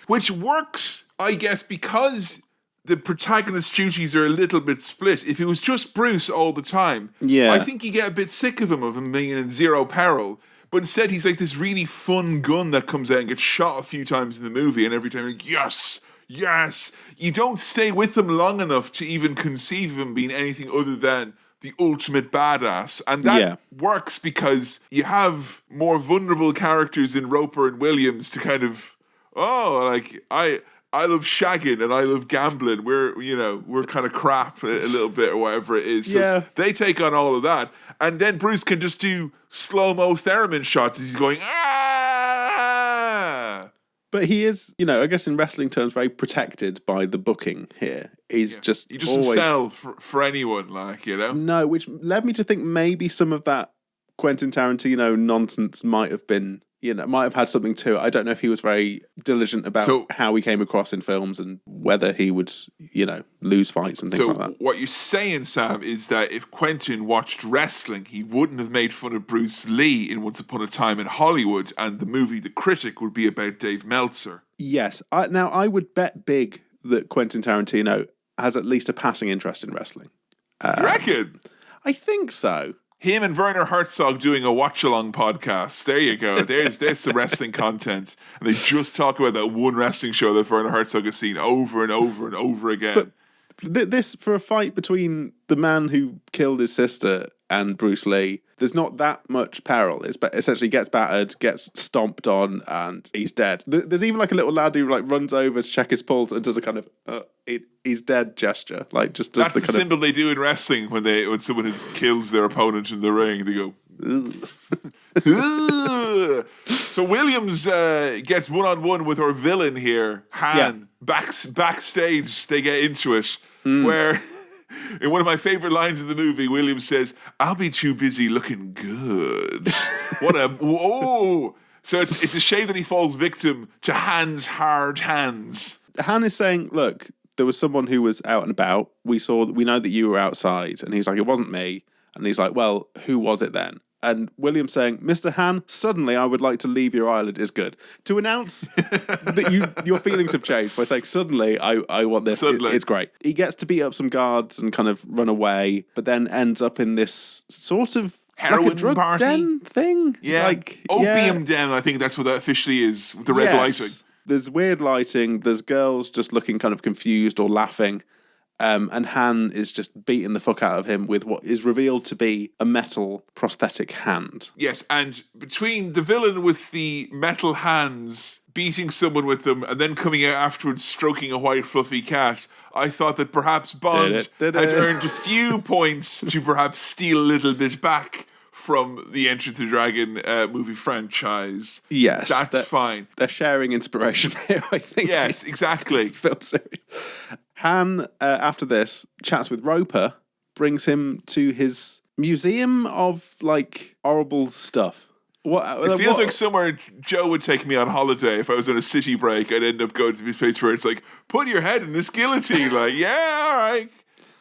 B: Which works, I guess, because the protagonist's duties are a little bit split. If it was just Bruce all the time, I think you get a bit sick of him being in zero peril. But instead, he's like this really fun gun that comes out and gets shot a few times in the movie, and every time you're like, yes. You don't stay with him long enough to even conceive of him being anything other than the ultimate badass. And that works because you have more vulnerable characters in Roper and Williams to kind of, I love shagging and I love gambling. We're kind of crap a little bit or whatever it is. So they take on all of that. And then Bruce can just do slow-mo theremin shots as he's going, ah!
A: But he is, I guess in wrestling terms, very protected by the booking here. He doesn't
B: sell for anyone,
A: No, which led me to think maybe some of that Quentin Tarantino nonsense might have been, might have had something to it. I don't know if he was very diligent about how he came across in films and whether he would, lose fights and things like that.
B: So what you're saying, Sam, is that if Quentin watched wrestling, he wouldn't have made fun of Bruce Lee in Once Upon a Time in Hollywood, and the movie The Critic would be about Dave Meltzer.
A: Yes. Now, I would bet big that Quentin Tarantino has at least a passing interest in wrestling.
B: You reckon?
A: I think so.
B: Him and Werner Herzog doing a watch-along podcast. There you go. There's the wrestling content. And they just talk about that one wrestling show that Werner Herzog has seen over and over and over again.
A: But this, for a fight between the man who killed his sister and Bruce Lee, there's not that much peril. It's essentially gets battered, gets stomped on, and he's dead. There's even a little lad who runs over to check his pulse and does a kind of he's dead gesture. Just does
B: that's the symbol they do in wrestling when someone has killed their opponent in the ring. They go. So Williams gets one-on-one with our villain here, Han. Backstage, they get into it, where in one of my favorite lines of the movie, Williams says, "I'll be too busy looking good." So it's a shame that he falls victim to Han's hard hands.
A: Han is saying, look, there was someone who was out and about. We know that you were outside. And he's like, it wasn't me. And he's like, well, who was it then? And William's saying, Mr. Han, suddenly I would like to leave your island is good. To announce that your feelings have changed by saying, suddenly I want this. It's great. He gets to beat up some guards and kind of run away, but then ends up in this sort of
B: heroin
A: drug
B: party
A: den thing.
B: Yeah. Opium den, I think that's what that officially is, with the red lighting.
A: There's weird lighting. There's girls just looking kind of confused or laughing. And Han is just beating the fuck out of him with what is revealed to be a metal prosthetic hand.
B: Yes, and between the villain with the metal hands beating someone with them and then coming out afterwards stroking a white fluffy cat, I thought that perhaps Bond had earned a few points to perhaps steal a little bit back from the Enter the Dragon movie franchise.
A: Yes.
B: That's fine.
A: They're sharing inspiration here, I think.
B: Yes, exactly.
A: Film series. Han, after this, chats with Roper, brings him to his museum of, like, horrible stuff.
B: It feels like somewhere Joe would take me on holiday if I was on a city break. I'd end up going to this place where it's like, put your head in this guillotine. Like, yeah, all right.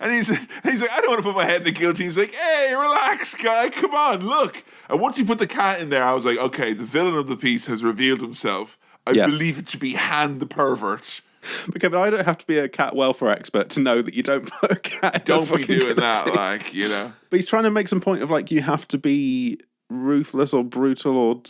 B: And he's like, I don't want to put my head in the guillotine. He's like, hey, relax, guy, come on, look. And once he put the cat in there, I was like, okay, the villain of the piece has revealed himself. I believe it to be Han the pervert.
A: Okay, but I don't have to be a cat welfare expert to know that you don't put a cat in
B: Don't
A: a
B: be doing that, like, you know.
A: But he's trying to make some point of, like, you have to be ruthless or brutal or,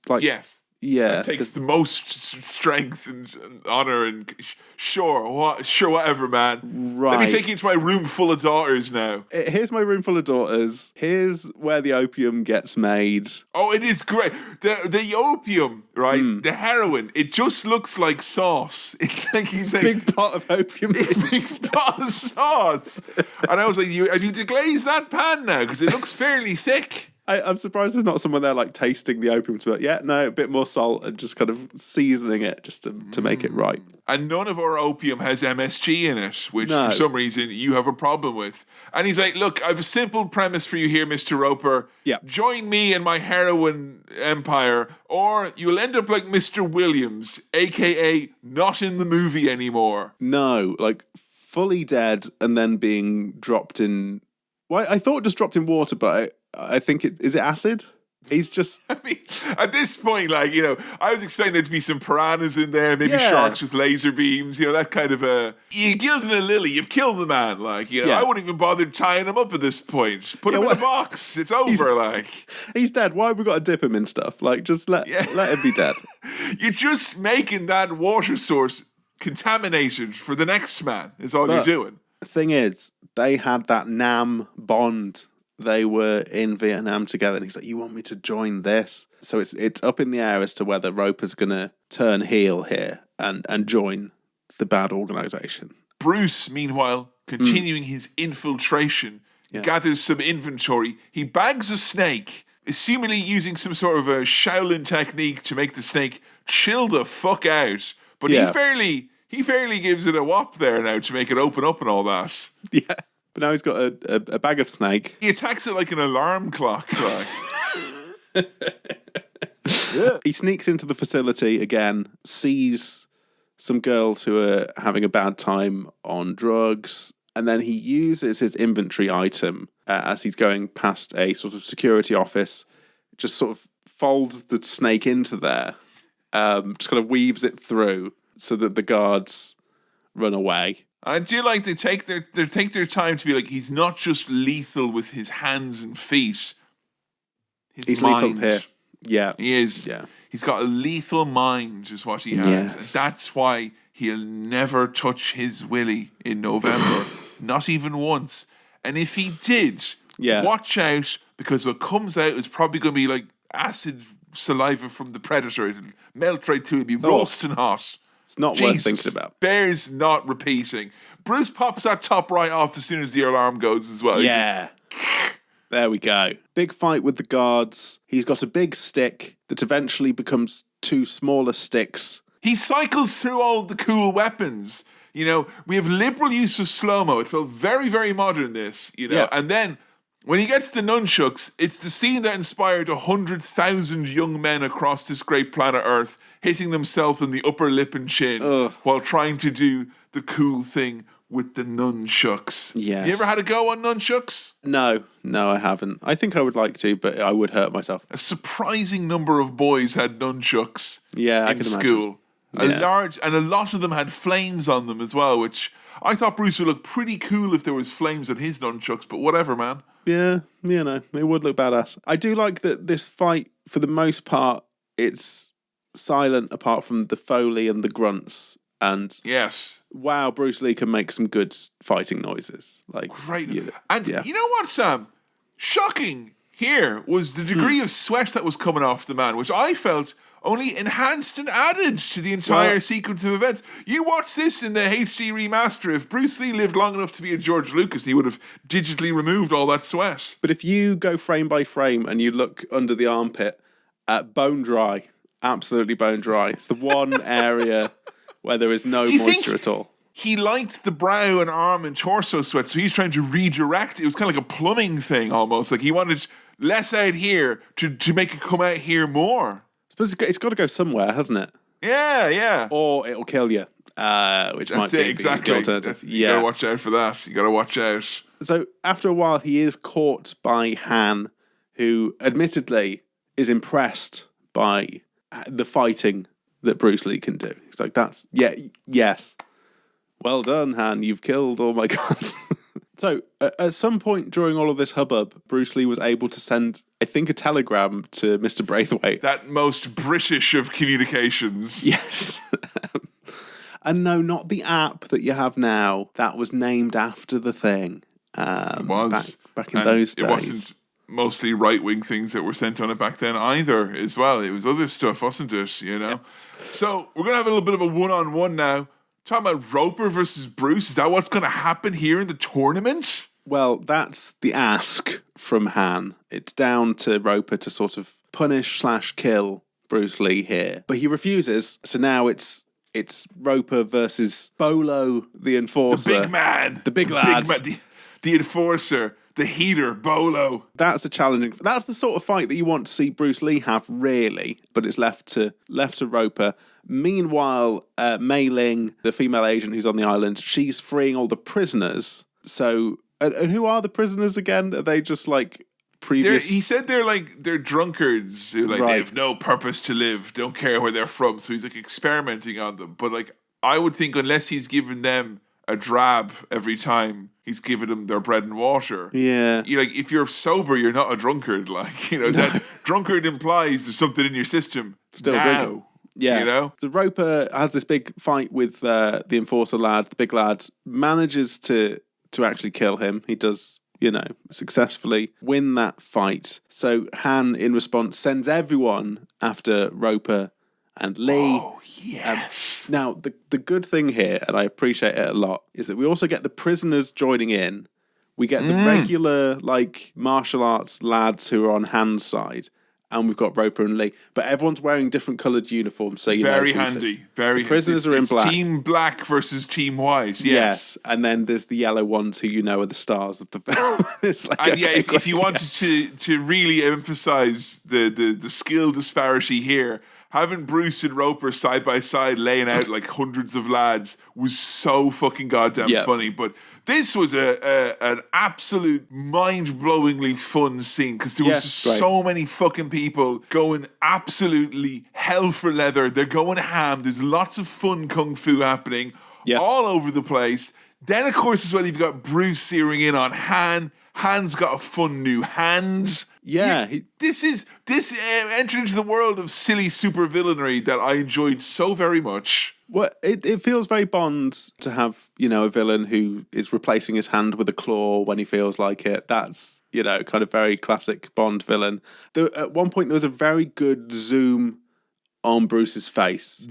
A: like...
B: Yes.
A: Yeah.
B: It takes the most strength and honor and sure, whatever, man.
A: Right.
B: Let me take you into my room full of daughters now.
A: Here's my room full of daughters. Here's where the opium gets made.
B: Oh, it is great. The opium, right? The heroin, it just looks like sauce. It's like he's like...
A: Big pot of opium.
B: Big pot of sauce. And I was like, have you deglaze that pan now? Because it looks fairly thick.
A: I'm surprised there's not someone there like tasting the opium to it. Yeah, no, a bit more salt and just kind of seasoning it just to make it right.
B: And none of our opium has MSG in it, which for some reason you have a problem with. And he's like, look, I have a simple premise for you here, Mr. Roper.
A: Yeah.
B: Join me in my heroin empire, or you'll end up like Mr. Williams, a.k.a. not in the movie anymore.
A: No, like fully dead and then being dropped in... Well, I thought just dropped in water, but I think is it acid? He's just...
B: I mean, at this point, like, you know, I was expecting there to be some piranhas in there, maybe sharks with laser beams, you know, that kind of a... You gilded a lily, you've killed the man, like, you know, I wouldn't even bother tying him up at this point. Just put him in a box, it's over, like.
A: He's dead, why have we got to dip him in stuff? Like, just let him be dead.
B: You're just making that water source contaminated for the next man, is all you're doing.
A: The thing is, they had that Nam bond. They were in Vietnam together, and he's like, you want me to join this? So it's up in the air as to whether Roper's going to turn heel here and join the bad organisation.
B: Bruce, meanwhile, continuing his infiltration, gathers some inventory. He bags a snake, seemingly using some sort of a Shaolin technique to make the snake chill the fuck out. But he fairly gives it a whop there now to make it open up and all that.
A: Yeah. But now he's got a bag of snake.
B: He attacks it like an alarm clock. Like.
A: He sneaks into the facility again, sees some girls who are having a bad time on drugs, and then he uses his inventory item as he's going past a sort of security office, just sort of folds the snake into there, just kind of weaves it through so that the guards run away.
B: I do like they take their time to be like, he's not just lethal with his hands and feet. He's
A: lethal here. Yeah.
B: He is.
A: Yeah.
B: He's got a lethal mind is what he has.
A: Yes.
B: And that's why he'll never touch his willy in November. Not even once. And if he did, watch out, because what comes out is probably going to be like acid saliva from the predator. It'll melt right through, it'll be roasting hot.
A: It's not worth thinking about.
B: Bears not repeating. Bruce pops that top right off as soon as the alarm goes as well.
A: Yeah. There we go. Big fight with the guards. He's got a big stick that eventually becomes two smaller sticks.
B: He cycles through all the cool weapons. You know, we have liberal use of slow-mo. It felt very, very modern, this, you know. Yeah. And then when he gets to nunchucks, it's the scene that inspired 100,000 young men across this great planet Earth hitting themselves in the upper lip and chin while trying to do the cool thing with the nunchucks.
A: Yes.
B: You ever had a go on nunchucks?
A: No, I haven't. I think I would like to, but I would hurt myself.
B: A surprising number of boys had nunchucks in school.
A: Yeah.
B: A lot of them had flames on them as well, which I thought Bruce would look pretty cool if there was flames on his nunchucks, but whatever, man.
A: Yeah, you know, it would look badass. I do like that this fight, for the most part, it's silent apart from the Foley and the grunts. And wow, Bruce Lee can make some good fighting noises. Like
B: great. You know what, Sam? Shocking here was the degree of sweat that was coming off the man, which I felt only enhanced and added to the entire sequence of events. You watch this in the HD remaster. If Bruce Lee lived long enough to be a George Lucas, he would have digitally removed all that sweat.
A: But if you go frame by frame and you look under the armpit, bone dry, absolutely bone dry. It's the one area where there is no moisture at all.
B: he liked the brow and arm and torso sweat, so he's trying to redirect. It was kind of like a plumbing thing almost. Like he wanted less out here to make it come out here more.
A: I suppose it's got to go somewhere, hasn't it?
B: Yeah.
A: Or it'll kill you, which might be
B: exactly.
A: the alternative.
B: You gotta watch out for that. You gotta watch out.
A: So after a while, he is caught by Han, who admittedly is impressed by the fighting that Bruce Lee can do. He's like, yes. Well done, Han. You've killed all my gods. So, at some point during all of this hubbub, Bruce Lee was able to send, I think, a telegram to Mr. Braithwaite.
B: That most British of communications.
A: Yes. And no, not the app that you have now. That was named after the thing.
B: It was.
A: Back in those days.
B: It wasn't mostly right-wing things that were sent on it back then either, as well. It was other stuff, wasn't it? You know? Yeah. So, we're going to have a little bit of a one-on-one now. Talking about Roper versus Bruce, is that what's going to happen here in the tournament?
A: Well, that's the ask from Han. It's down to Roper to sort of punish/kill Bruce Lee here. But he refuses, so now it's Roper versus Bolo, the enforcer.
B: The big man.
A: The big lad.
B: The enforcer. The heater, Bolo.
A: That's the sort of fight that you want to see Bruce Lee have, really. But it's left to Roper. Meanwhile, Mei Ling, the female agent who's on the island, she's freeing all the prisoners. So, and who are the prisoners again? Are they just like previous?
B: He said they're drunkards who they have no purpose to live, don't care where they're from. So he's like experimenting on them. But like, I would think unless he's given them a drab every time he's giving them their bread and water.
A: Yeah.
B: If you're sober, you're not a drunkard. That drunkard implies there's something in your system.
A: Still drinking. Yeah. So Roper has this big fight with the enforcer lad, the big lad, manages to actually kill him. He does, successfully win that fight. So Han, in response, sends everyone after Roper and Lee.
B: Oh, yes.
A: Now, the good thing here, and I appreciate it a lot, is that we also get the prisoners joining in. We get the regular, martial arts lads who are on Han's side. And we've got Roper and Lee. But everyone's wearing different coloured uniforms. So
B: very handy. Very handy.
A: Prisoners are in black.
B: Team black versus team white. Yes.
A: And then there's the yellow ones who are the stars of the film. It's like,
B: and if you wanted to really emphasise the skill disparity here, having Bruce and Roper side by side laying out like hundreds of lads was so fucking goddamn funny. But this was an absolute mind-blowingly fun scene because there was just so many fucking people going absolutely hell for leather. They're going ham. There's lots of fun kung fu happening all over the place. Then, of course, as well, you've got Bruce zeroing in on Han. Han's got a fun new hand.
A: Yeah.
B: This entered into the world of silly supervillainy that I enjoyed so very much.
A: Well, it feels very Bond to have, a villain who is replacing his hand with a claw when he feels like it. That's, kind of very classic Bond villain. At one point, there was a very good zoom on Bruce's face.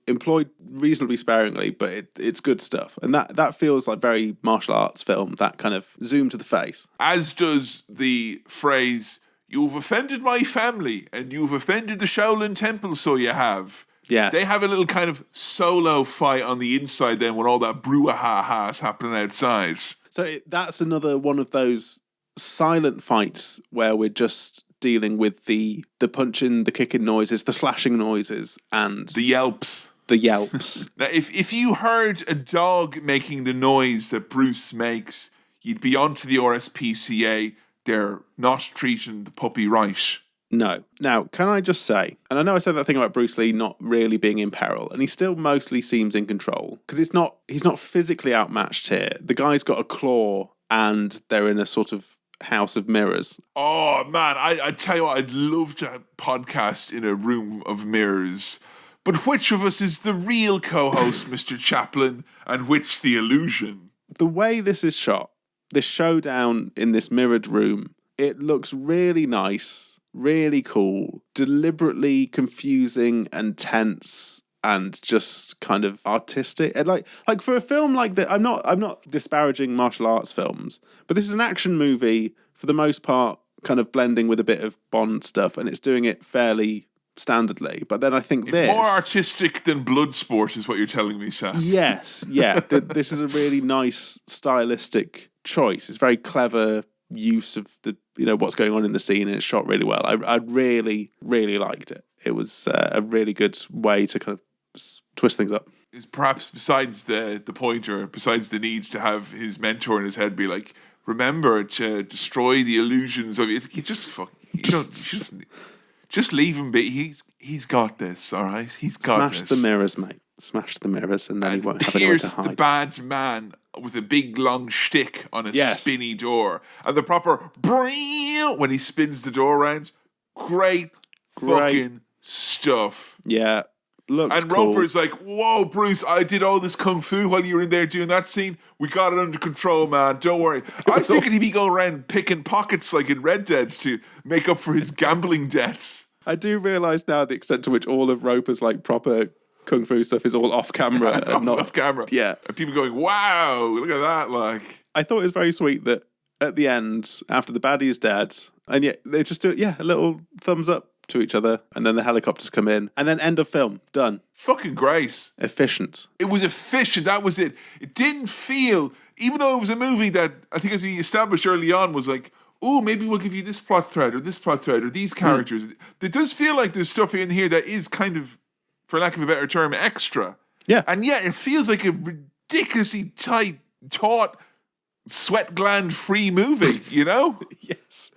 A: Employed reasonably sparingly, but it's good stuff. And that feels like very martial arts film, that kind of zoom to the face.
B: As does the phrase, "You've offended my family and you've offended the Shaolin Temple, so you have."
A: Yes.
B: They have a little kind of solo fight on the inside then when all that brouhaha is happening outside.
A: So that's another one of those silent fights where we're just dealing with the punching, the kicking noises, the slashing noises, and
B: the yelps.
A: Now,
B: if you heard a dog making the noise that Bruce makes, you'd be onto the RSPCA. They're not treating the puppy right.
A: No. Now, can I just say, and I know I said that thing about Bruce Lee not really being in peril, and he still mostly seems in control, because he's not physically outmatched here. The guy's got a claw, and they're in a sort of house of mirrors.
B: Oh, man, I tell you what, I'd love to podcast in a room of mirrors. But which of us is the real co-host, Mr. Chaplin, and which the illusion?
A: The way this is shot, this showdown in this mirrored room, it looks really nice, really cool, deliberately confusing and tense and just kind of artistic. And like for a film like that, I'm not disparaging martial arts films, but this is an action movie for the most part, kind of blending with a bit of Bond stuff, and it's doing it fairly standardly. But then I think
B: it's more artistic than Bloodsport, is what you're telling me, Sam.
A: Yes, yeah. This is a really nice stylistic choice. It's very clever use of the what's going on in the scene, and it's shot really well. I really, really liked it. It was a really good way to kind of twist things up.
B: Is perhaps besides the point, or besides the need to have his mentor in his head be like, remember to destroy the illusions of it. He just leave him be. He's got this, all right. He's got this.
A: Smash the mirrors, mate. Smash the mirrors, and then he won't have anywhere to hide.
B: Pierce the bad man with a big long shtick on a spinny door, and the proper when he spins the door around. Great. Fucking stuff.
A: Yeah. Looks
B: and
A: cool.
B: Roper's like, whoa, Bruce, I did all this kung fu while you were in there doing that scene. We got it under control, man. Don't worry. I was thinking he'd be going around picking pockets like in Red Dead to make up for his gambling debts.
A: I do realise now the extent to which all of Roper's like proper kung fu stuff is all off camera.
B: and not off camera.
A: Yeah.
B: And people going, wow, look at that. Like,
A: I thought it was very sweet that at the end, after the baddie is dead, and yet they just do a little thumbs up to each other, and then the helicopters come in, and then end of film, done.
B: Fucking great.
A: Efficient.
B: It was efficient, that was it. It didn't feel, even though it was a movie that I think as we established early on was like, oh, maybe we'll give you this plot thread or these characters. It does feel like there's stuff in here that is kind of, for lack of a better term, extra.
A: Yeah.
B: And yet it feels like a ridiculously taut, sweat gland free movie, you know?
A: Yes.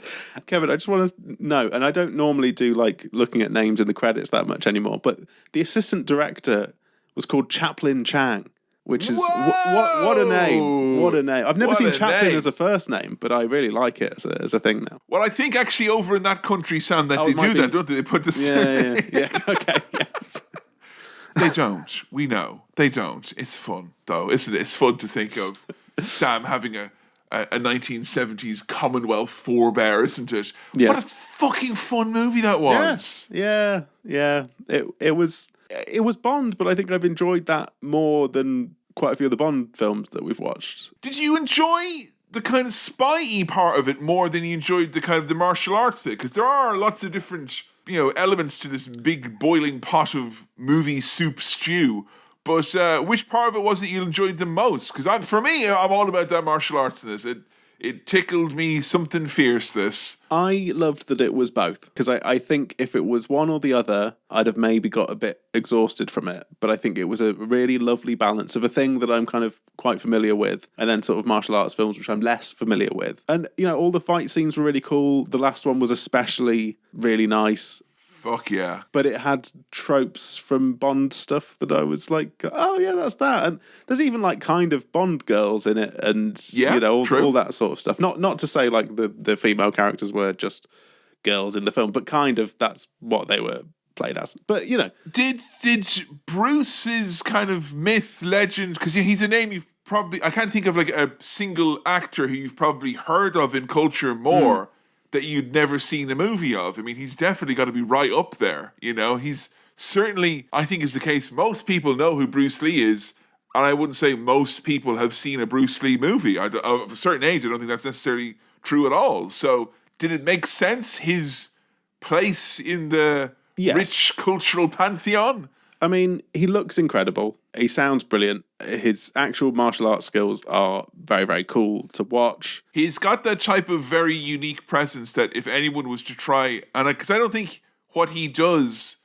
A: Kevin, I just want to know, and I don't normally do like looking at names in the credits that much anymore, but the assistant director was called Chaplin Chang, which is what a name. What a name. I've never seen Chaplin as a first name, but I really like it as a thing now.
B: Well, I think actually over in that country, Sam, that they do that, don't they? They put the
A: yeah. Okay, yeah.
B: They don't. We know. They don't. It's fun, though, isn't it? It's fun to think of Sam having a 1970s Commonwealth forebear, isn't it? Yes. What a fucking fun movie that was.
A: Yeah. It was Bond, but I think I've enjoyed that more than quite a few of the Bond films that we've watched.
B: Did you enjoy the kind of spy-y part of it more than you enjoyed the kind of the martial arts bit? Because there are lots of different, elements to this big boiling pot of movie soup stew. But which part of it was that you enjoyed the most? Because for me, I'm all about that martial arts in this. It tickled me something fierce, this.
A: I loved that it was both. Because I think if it was one or the other, I'd have maybe got a bit exhausted from it. But I think it was a really lovely balance of a thing that I'm kind of quite familiar with, and then sort of martial arts films, which I'm less familiar with. And, all the fight scenes were really cool. The last one was especially really nice.
B: Fuck yeah.
A: But it had tropes from Bond stuff that I was like, oh yeah, that's that. And there's even like kind of Bond girls in it, and all that sort of stuff. Not to say like the female characters were just girls in the film, but kind of that's what they were played as. But
B: Did Bruce's kind of myth, legend, because he's a name you've probably, I can't think of like a single actor who you've probably heard of in culture more that you'd never seen a movie of. I mean, he's definitely got to be right up there, He's certainly, I think is the case, most people know who Bruce Lee is, and I wouldn't say most people have seen a Bruce Lee movie. Of a certain age, I don't think that's necessarily true at all. So, did it make sense, his place in the rich cultural pantheon?
A: I mean, he looks incredible. He sounds brilliant. His actual martial arts skills are very, very cool to watch.
B: He's got that type of very unique presence that if anyone was to try, and because I don't think what he does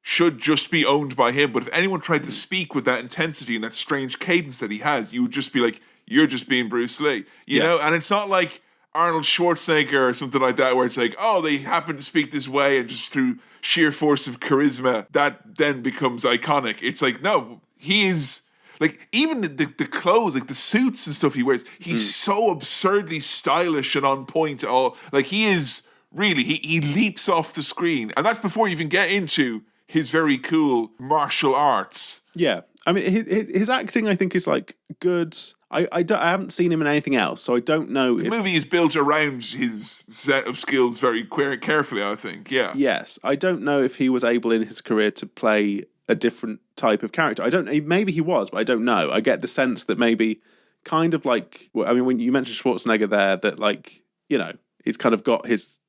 B: should just be owned by him, but if anyone tried to speak with that intensity and that strange cadence that he has, you would just be like, you're just being Bruce Lee, you know? And it's not like Arnold Schwarzenegger or something like that, where it's like, oh, they happen to speak this way, and just through sheer force of charisma, that then becomes iconic. It's like, no, he is, like, even the clothes, like the suits and stuff he wears, he's so absurdly stylish and on point. Like, he is really, he leaps off the screen. And that's before you even get into his very cool martial arts.
A: Yeah. I mean, his acting, I think, is, like, good. I haven't seen him in anything else, so I don't know.
B: The movie is built around his set of skills very carefully, I think, yeah.
A: Yes. I don't know if he was able in his career to play a different type of character. I don't know. Maybe he was, but I don't know. I get the sense that maybe kind of like, I mean, when you mentioned Schwarzenegger there, that like, he's kind of got his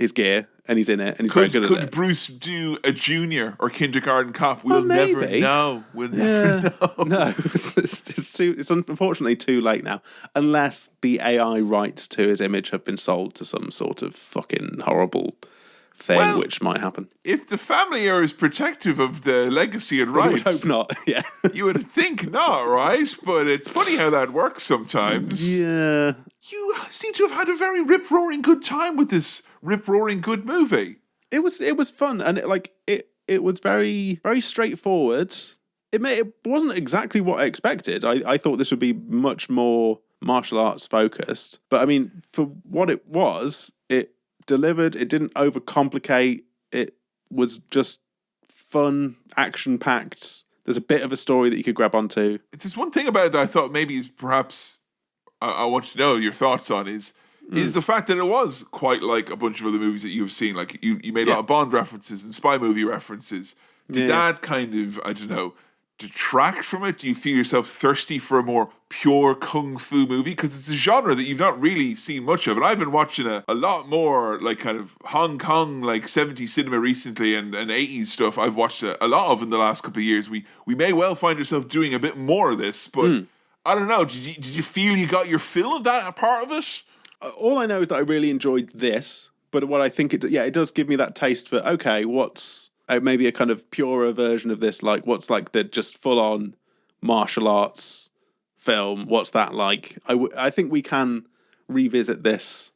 A: his gear, and he's in it, and he's very good at it.
B: Could Bruce do a junior or kindergarten cop? We'll never know. We'll never know.
A: No, it's unfortunately too late now, unless the AI rights to his image have been sold to some sort of fucking horrible thing, which might happen.
B: If the family are as protective of the legacy and rights,
A: I would hope not. Yeah,
B: you would think not, right? But it's funny how that works sometimes.
A: Yeah.
B: You seem to have had a very rip-roaring good time with this rip-roaring good movie.
A: It was fun, and it was very, very straightforward. It wasn't exactly what I expected. I thought this would be much more martial arts focused, but I mean, for what it was, it delivered. It didn't overcomplicate. It was just fun, action-packed. There's a bit of a story that you could grab onto.
B: There's one thing about it that I thought maybe is perhaps I want to know your thoughts on is the fact that it was quite like a bunch of other movies that you've seen. Like you made a lot of Bond references and spy movie references. Did that kind of, I don't know, detract from it? Do you feel yourself thirsty for a more pure kung fu movie? Because it's a genre that you've not really seen much of. And I've been watching a lot more like kind of Hong Kong, like 70s cinema recently and 80s stuff I've watched a lot of in the last couple of years. We may well find ourselves doing a bit more of this, but I don't know. Did you feel you got your fill of that part of it?
A: All I know is that I really enjoyed this, but what I think it does give me that taste for, okay, what's maybe a kind of purer version of this, like what's like the just full-on martial arts film, what's that like? I think we can revisit this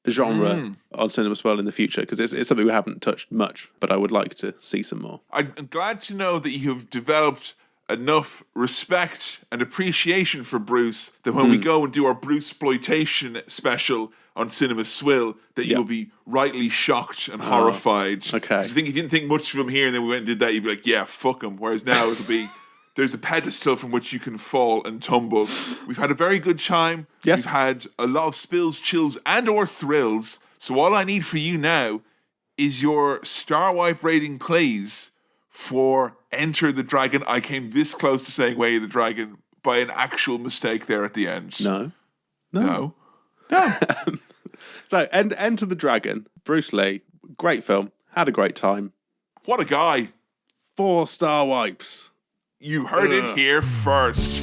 A: genre on Cinema Swirl in the future, because it's something we haven't touched much, but I would like to see some more.
B: I'm glad to know that you have developed enough respect and appreciation for Bruce that when we go and do our Bruce-sploitation special on Cinema Swill, that you'll be rightly shocked and horrified.
A: Okay.
B: Because I think if you didn't think much of him here and then we went and did that, you'd be like, yeah, fuck him. Whereas now it'll be, there's a pedestal from which you can fall and tumble. We've had a very good time.
A: Yes.
B: We've had a lot of spills, chills, and or thrills. So all I need for you now is your Star Wipe rating, please, for Enter the Dragon. I came this close to saying Way of the Dragon by an actual mistake there at the end. No. So,
A: Enter the Dragon, Bruce Lee, great film, had a great time.
B: What a guy.
A: 4 star wipes.
B: You heard it here first.